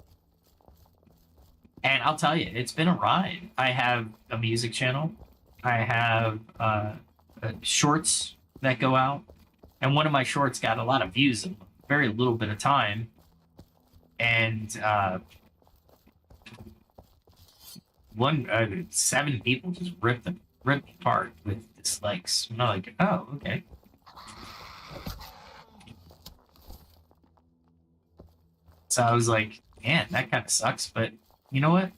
And I'll tell you, it's been a ride. I have a music channel. I have shorts that go out. And one of my shorts got a lot of views in a very little bit of time. And 7 people just ripped apart with dislikes. And I'm like, oh, okay. So I was like, man, that kind of sucks. But you know what?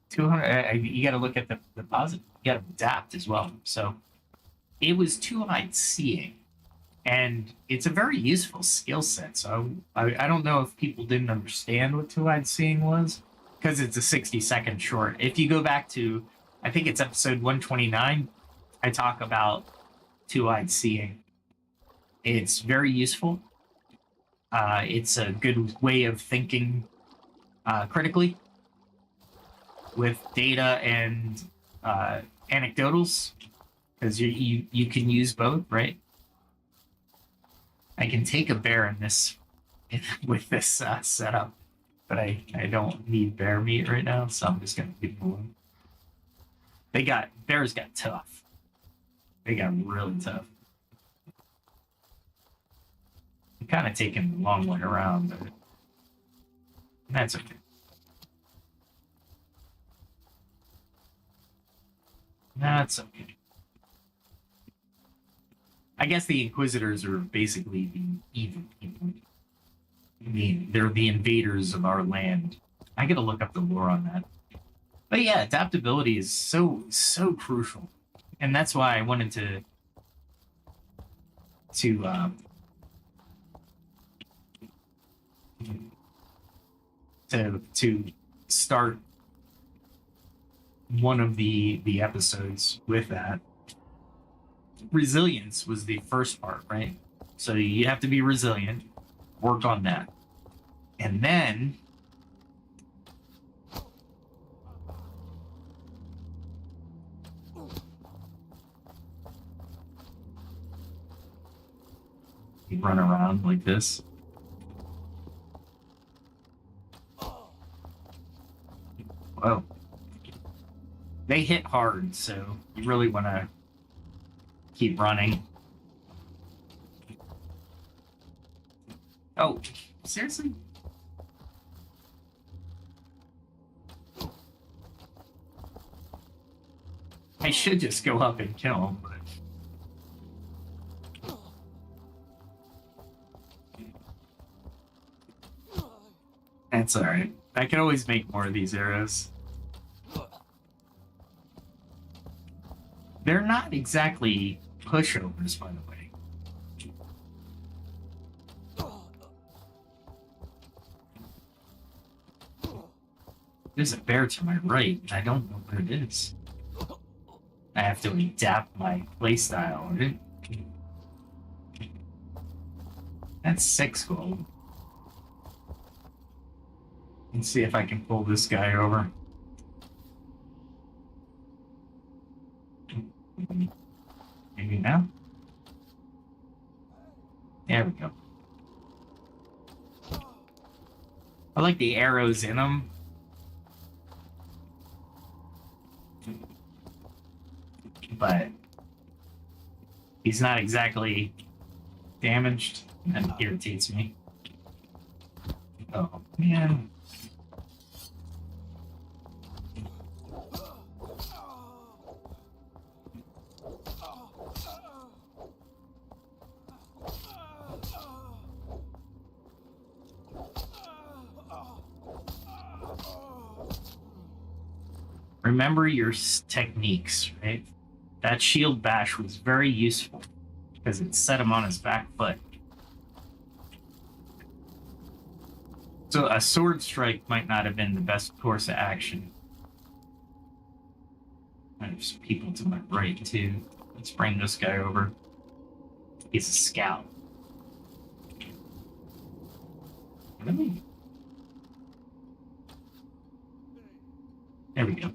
200. You got to look at the positive. You got to adapt as well. So it was two-eyed seeing, and it's a very useful skill set. So I don't know if people didn't understand what two-eyed seeing was, because it's a 60-second short. If you go back to, I think it's episode 129, I talk about two-eyed seeing. It's very useful. It's a good way of thinking critically with data and anecdotals, because you can use both, right? I can take a bear in this with this setup, but I don't need bear meat right now, so I'm just gonna leave them alone. Bears got tough. They got really tough. I'm kind of taking the long way around, but that's okay. That's okay. I guess the Inquisitors are basically the evil people. They're the invaders of our land. I gotta look up the lore on that. But yeah, adaptability is so crucial, and that's why I wanted to start one of the episodes with that. Resilience was the first part, right? So you have to be resilient, work on that. And then you run around like this. Whoa. They hit hard, so you really want to keep running. Oh, seriously? I should just go up and kill him, but... That's alright. I can always make more of these arrows. They're not exactly pushovers, by the way. There's a bear to my right, and I don't know where it is. I have to adapt my playstyle, right? That's 6 gold. Let's see if I can pull this guy over. Maybe now? There we go. I like the arrows in them. But he's not exactly damaged. That irritates me. Oh, man. Remember your techniques, right? That shield bash was very useful because it set him on his back foot. So a sword strike might not have been the best course of action. There's people to my right too. Let's bring this guy over. He's a scout. Really? There we go.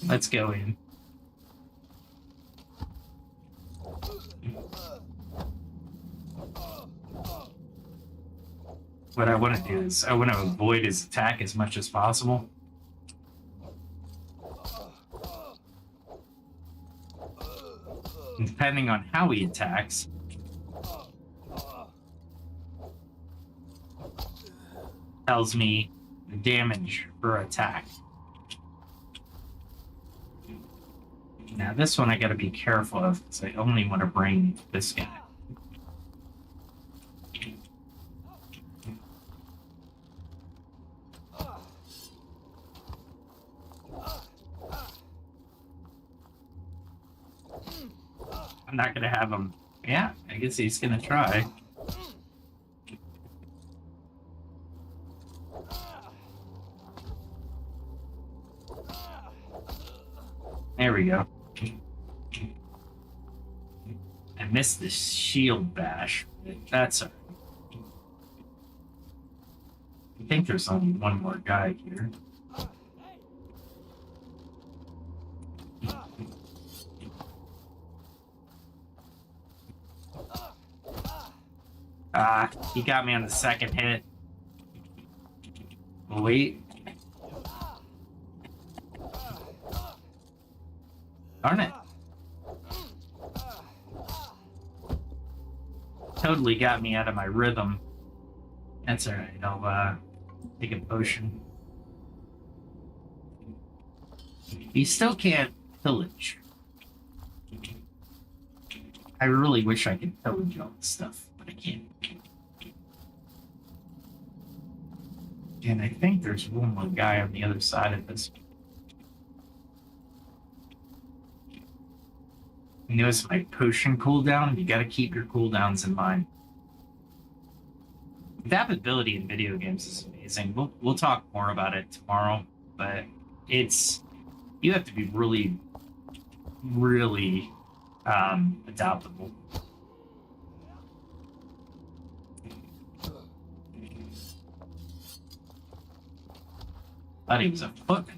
Let's go in. What I want to do is I want to avoid his attack as much as possible. And depending on how he attacks, tells me the damage per attack. Now this one I gotta be careful of because I only want to bring this guy. I'm not gonna have him. Yeah, I guess he's gonna try. There we go. I missed the shield bash. That's a... I think there's only one more guy here. Ah, he got me on the second hit. Wait. Darn it. Totally got me out of my rhythm. That's alright, I'll take a potion. You still can't pillage. I really wish I could pillage all this stuff, but I can't. And I think there's one more guy on the other side of this. You notice my potion cooldown? You gotta keep your cooldowns in mind. Adaptability in video games is amazing. We'll talk more about it tomorrow, but you have to be really, really adaptable. Thought he was a footman.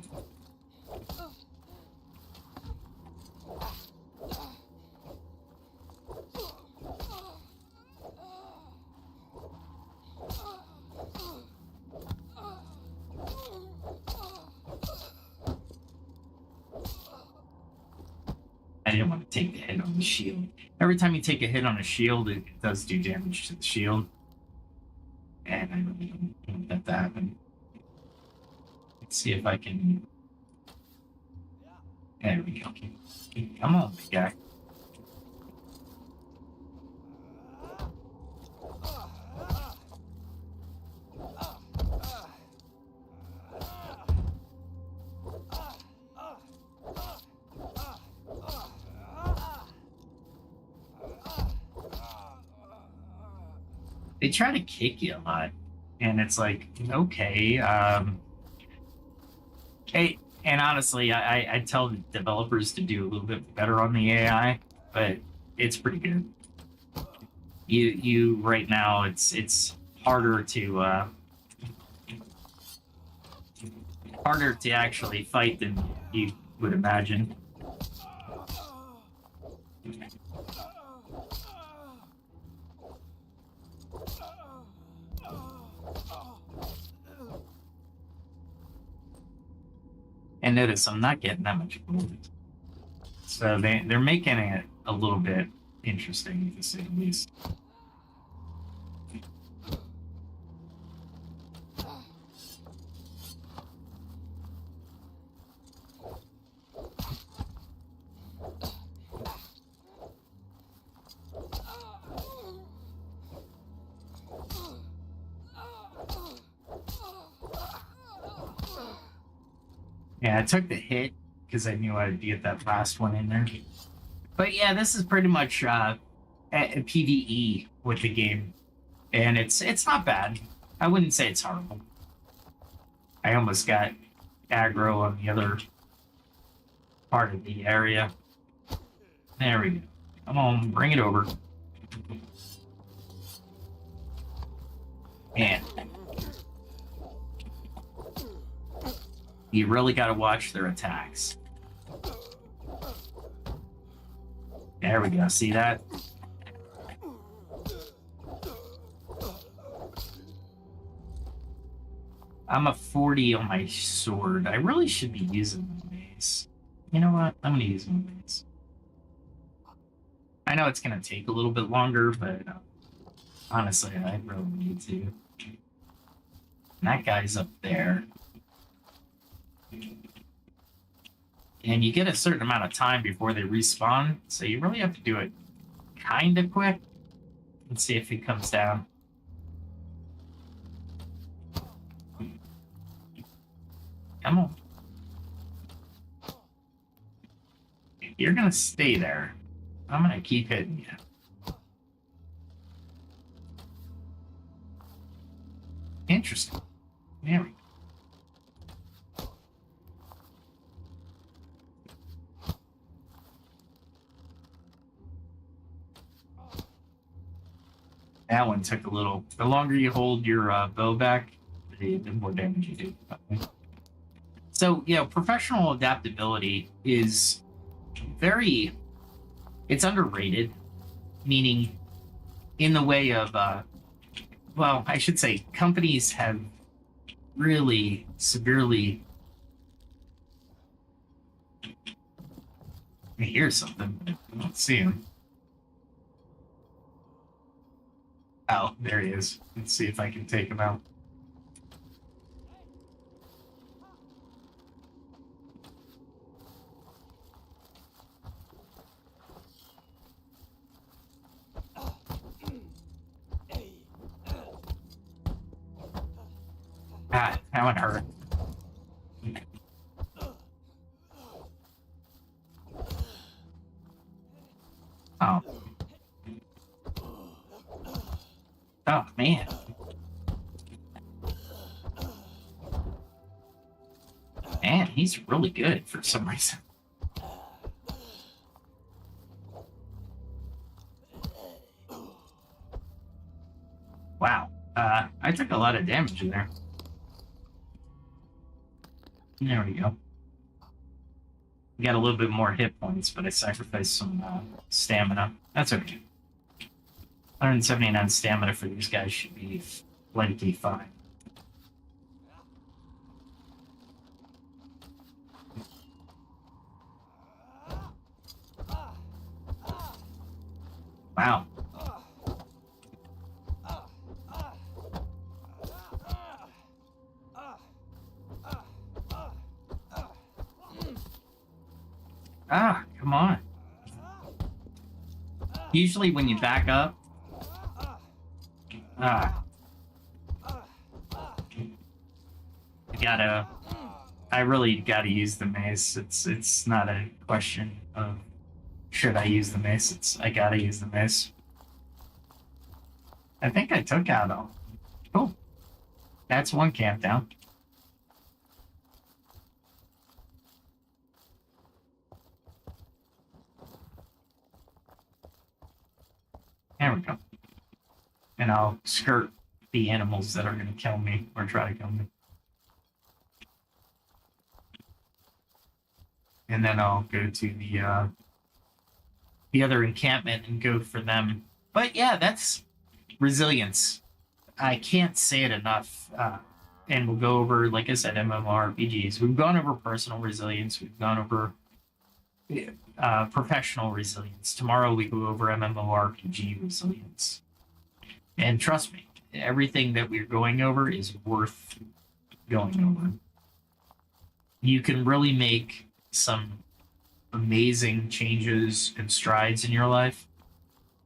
I didn't want to take the hit on the shield. Every time you take a hit on a shield, it does do damage to the shield. And I really don't want that to happen. Let's see if I can... There we go. Come on, big guy. They try to kick you a lot, and it's like, okay, hey, and honestly, I tell the developers to do a little bit better on the AI, but it's pretty good. You right now, it's harder to actually fight than you would imagine. And notice I'm not getting that much gold. So they're making it a little bit interesting, to say the least. Yeah, I took the hit because I knew I'd get that last one in there. But yeah, this is pretty much a PvE with the game, and it's not bad. I wouldn't say it's horrible. I almost got aggro on the other part of the area. There we go. Come on, bring it over. And you really got to watch their attacks. There we go. See that? I'm a 40 on my sword. I really should be using my mace. You know what? I'm going to use my mace. I know it's going to take a little bit longer, but honestly, I really need to. And that guy's up there. And you get a certain amount of time before they respawn, so you really have to do it kind of quick. Let's see if he comes down. Come on. You're gonna stay there. I'm gonna keep hitting you. Interesting. There we go. That one took a little. The longer you hold your bow back, the more damage you do. So, professional adaptability is it's underrated, meaning in the way of, well, I should say companies have really severely. I hear something. I don't see him. Oh, there he is. Let's see if I can take him out. Ah, that one hurt. Oh. Oh, man. Man, he's really good for some reason. Wow. I took a lot of damage in there. There we go. Got a little bit more hit points, but I sacrificed some stamina. That's okay. 179 stamina for these guys should be plenty fine. Wow. Ah, come on. Usually when you back up, I really gotta use the mace. It's not a question of should I use the mace. I gotta use the mace. I think I took out all. Oh, that's one camp down. There we go. And I'll skirt the animals that are going to kill me or try to kill me. And then I'll go to the other encampment and go for them. But yeah, that's resilience. I can't say it enough. and we'll go over, like I said, MMORPGs. We've gone over personal resilience. We've gone over professional resilience. Tomorrow we go over MMORPG resilience. And trust me, everything that we're going over is worth going over. You can really make some amazing changes and strides in your life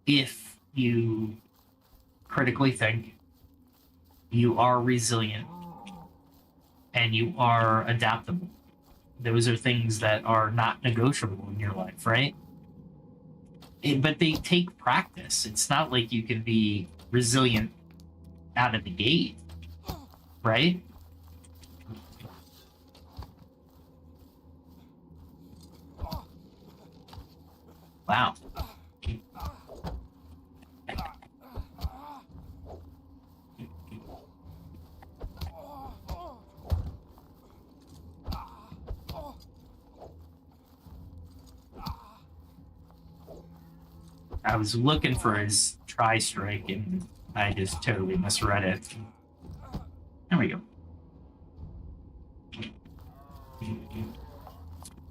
if you critically think, you are resilient, and you are adaptable. Those are things that are not negotiable in your life, right? But they take practice. It's not like you can be resilient out of the gate, right? Wow. I was looking for his tri-strike and I just totally misread it. There we go.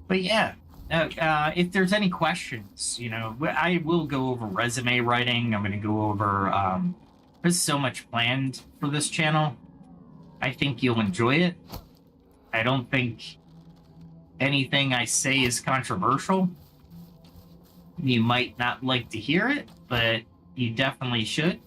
But yeah, if there's any questions, I will go over resume writing. I'm going to go over, there's so much planned for this channel. I think you'll enjoy it. I don't think anything I say is controversial. You might not like to hear it, but you definitely should.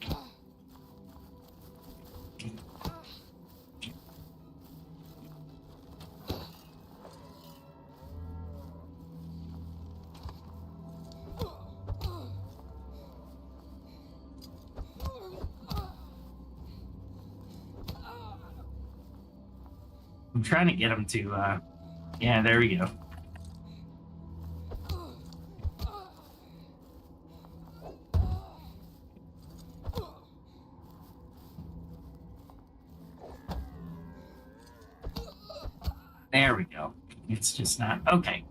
I'm trying to get him to, yeah, there we go. There we go. It's just not. Okay.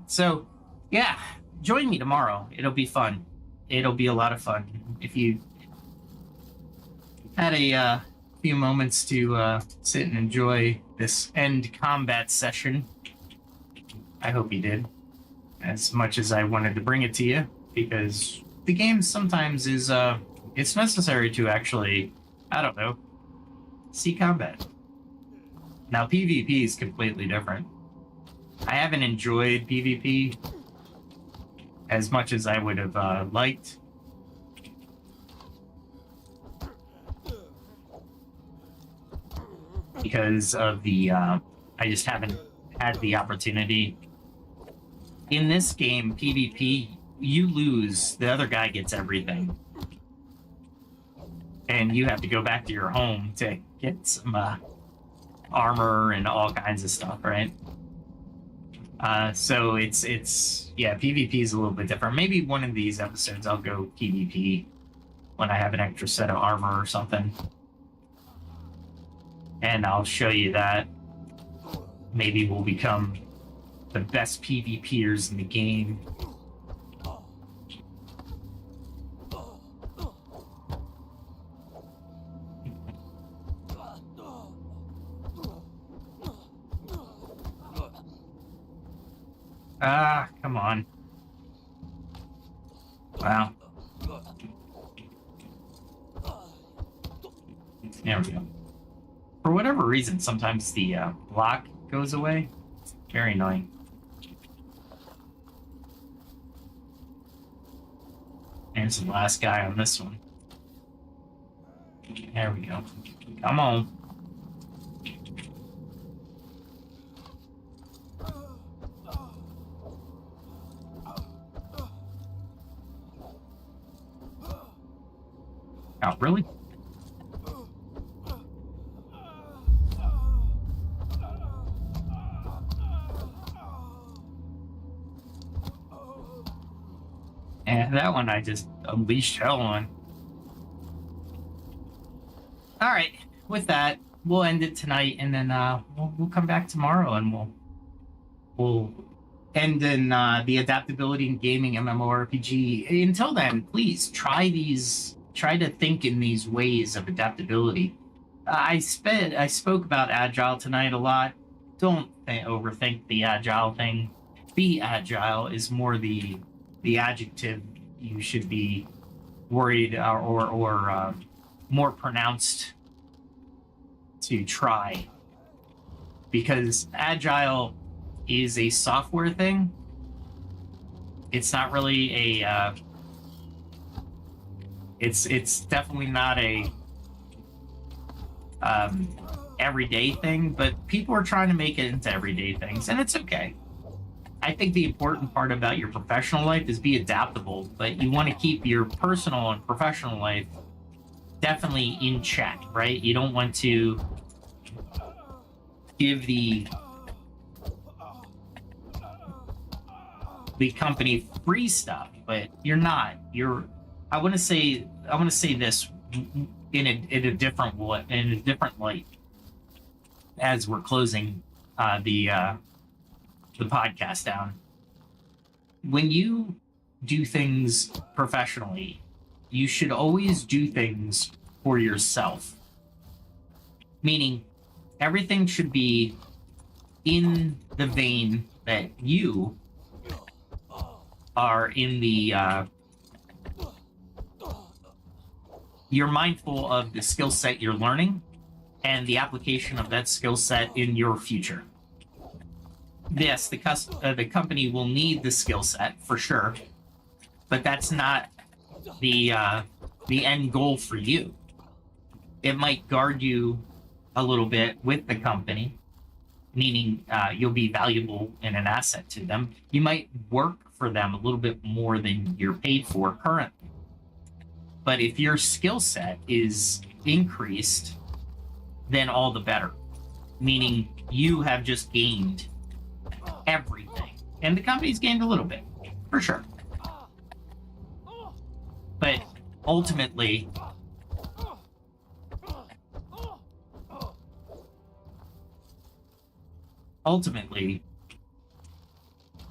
So, yeah, join me tomorrow. It'll be fun. It'll be a lot of fun. If you had a few moments to sit and enjoy this end combat session, I hope you did. As much as I wanted to bring it to you, because the game sometimes is, it's necessary to actually, I don't know, see combat. Now, PvP is completely different. I haven't enjoyed PvP as much as I would have liked. Because of the, I just haven't had the opportunity. In this game, PvP, you lose, the other guy gets everything. And you have to go back to your home to get some, armor and all kinds of stuff, right? So it's yeah, PvP is a little bit different. Maybe one of these episodes I'll go PvP when I have an extra set of armor or something, and I'll show you that. Maybe we'll become the best PvPers in the game. Ah, come on. Wow. There we go. For whatever reason, sometimes the block goes away. Very annoying. There's the last guy on this one. There we go. Come on. Oh, really? And that one I just unleashed hell on. All right, with that, we'll end it tonight, and then we'll come back tomorrow, and we'll end in the adaptability in gaming MMORPG. Until then, please try to think in these ways of adaptability. I spoke about Agile tonight a lot. Don't overthink the Agile thing. Be agile is more the adjective you should be worried or more pronounced to try, because Agile is a software thing. It's not really a it's definitely not a everyday thing, but people are trying to make it into everyday things, and it's okay. I think the important part about your professional life is be adaptable, but you want to keep your personal and professional life definitely in check, right? You don't want to give the company free stuff, but you're not. I want to say this in a different light as we're closing the podcast down. When you do things professionally, you should always do things for yourself. Meaning, everything should be in the vein that you are in the you're mindful of the skill set you're learning and the application of that skill set in your future. Yes, the company will need the skill set for sure, but that's not the end goal for you. It might guard you a little bit with the company, meaning you'll be valuable and an asset to them. You might work for them a little bit more than you're paid for currently. But if your skill set is increased, then all the better. Meaning you have just gained everything. And the company's gained a little bit, for sure. But ultimately,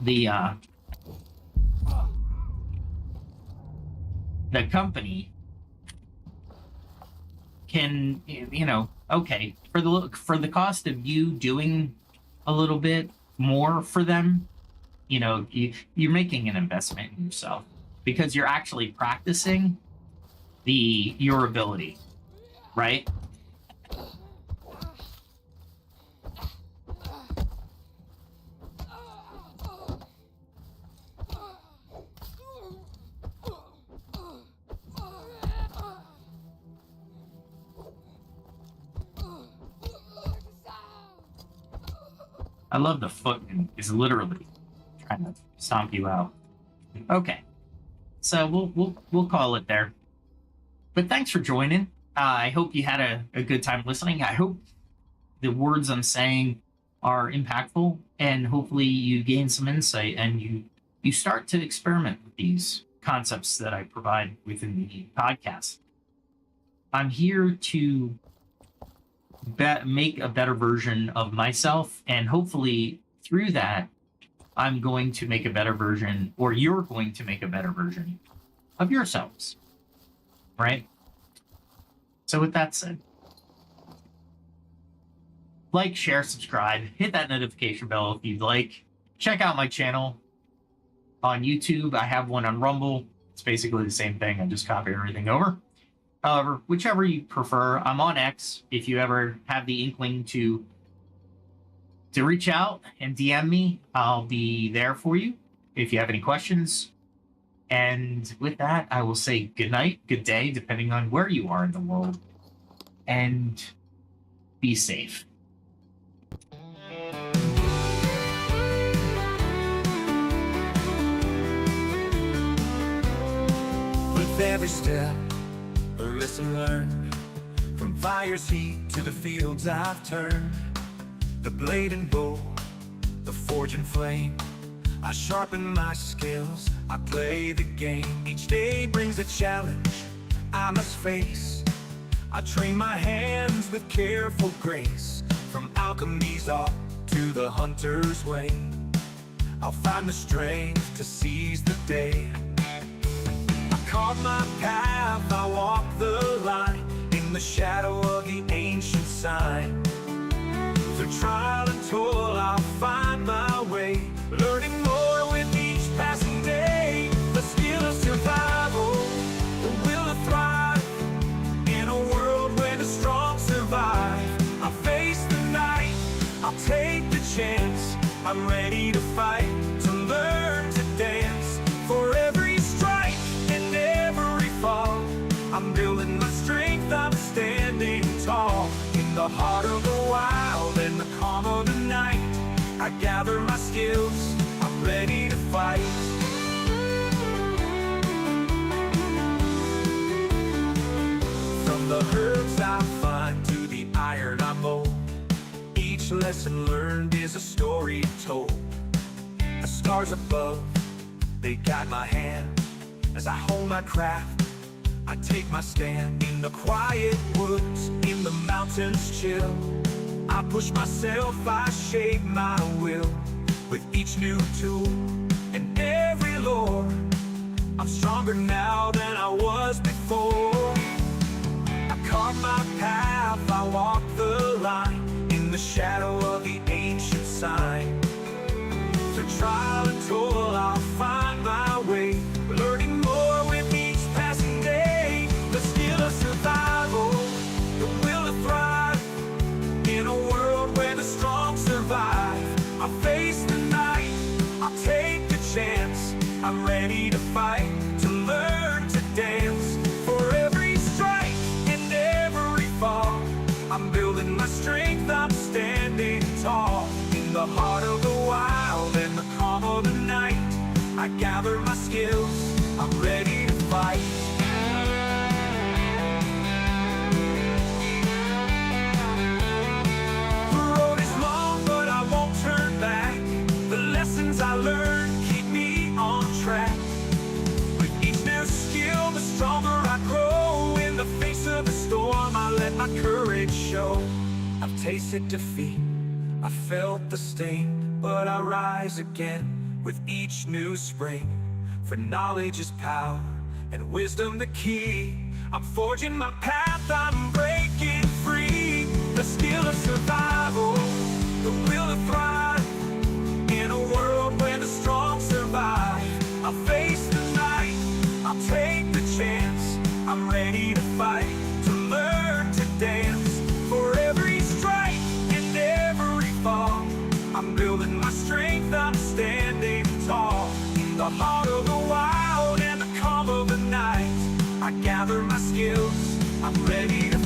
the company can, okay, for the cost of you doing a little bit more for them, you're making an investment in yourself because you're actually practicing your ability, right? I love the foot is literally trying to stomp you out. Okay, so we'll call it there. But thanks for joining. I hope you had a good time listening. I hope the words I'm saying are impactful, and hopefully you gain some insight and you start to experiment with these concepts that I provide within the podcast. I'm here to make a better version of myself, and hopefully through that I'm going to make a better version, or you're going to make a better version of yourselves, right? So with that said, like, share, subscribe, hit that notification bell if you'd like. Check out my channel on YouTube. I have one on Rumble. It's basically the same thing. I just copy everything over. However, whichever you prefer, I'm on X. If you ever have the inkling to reach out and DM me, I'll be there for you if you have any questions. And with that, I will say good night, good day, depending on where you are in the world, and be safe. With every step, a lesson learned. From fire's heat to the fields I've turned. The blade and bow, the forge and flame. I sharpen my skills, I play the game. Each day brings a challenge I must face. I train my hands with careful grace. From alchemy's art to the hunter's way, I'll find the strength to seize the day. I carve my path, I walk the line. In the the shadow of the ancient sign. Through trial and toil I'll find my way, learning more with each passing day. The skill of survival, the will to thrive, in a world where the strong survive. I'll face the night, I'll take the chance. I'm ready to fight, to learn to dance. For every strike and every fall, I'm building my strength, I'm standing tall. In the heart of the wild and the calm of the night, I gather my skills, I'm ready to fight. From the herbs I find to the iron I mold, each lesson learned is a story told. The stars above, they guide my hand. As I hold my craft, I take my stand. In the quiet woods, in the mountains chill, I push myself, I shape my will. With each new tool and every lore, I'm stronger now than I was before. I carve my path, I walk the line, in the shadow of the ancient sign. Through trial and toil I'll find my way, learning more with each passing day. The skill of survival, the will to thrive, in a world where the strong survive. I'll face the night, I'll take the chance. I'm ready to fight, to learn to dance. For every strike and every fall, I'm building my strength, I'm standing tall. In the heart of the wild and the calm of the night, I gather my skills, I'm ready to fight. The road is long, but I won't turn back. The lessons I learned keep me on track. With each new skill, the stronger I grow. In the face of the storm, I let my courage show. I've tasted defeat, I felt the sting, but I rise again with each new spring. For knowledge is power, and wisdom the key. I'm forging my path, I'm breaking free. The skill of survival, the will to thrive, in a world where the strong survive. I'll face the night, I'll take the chance. I'm ready to fight, to learn to dance. For every strike and every fall, I'm building my strength, I'm standing tall. In the heart of the wild and the calm of the night, I gather my skills, I'm ready to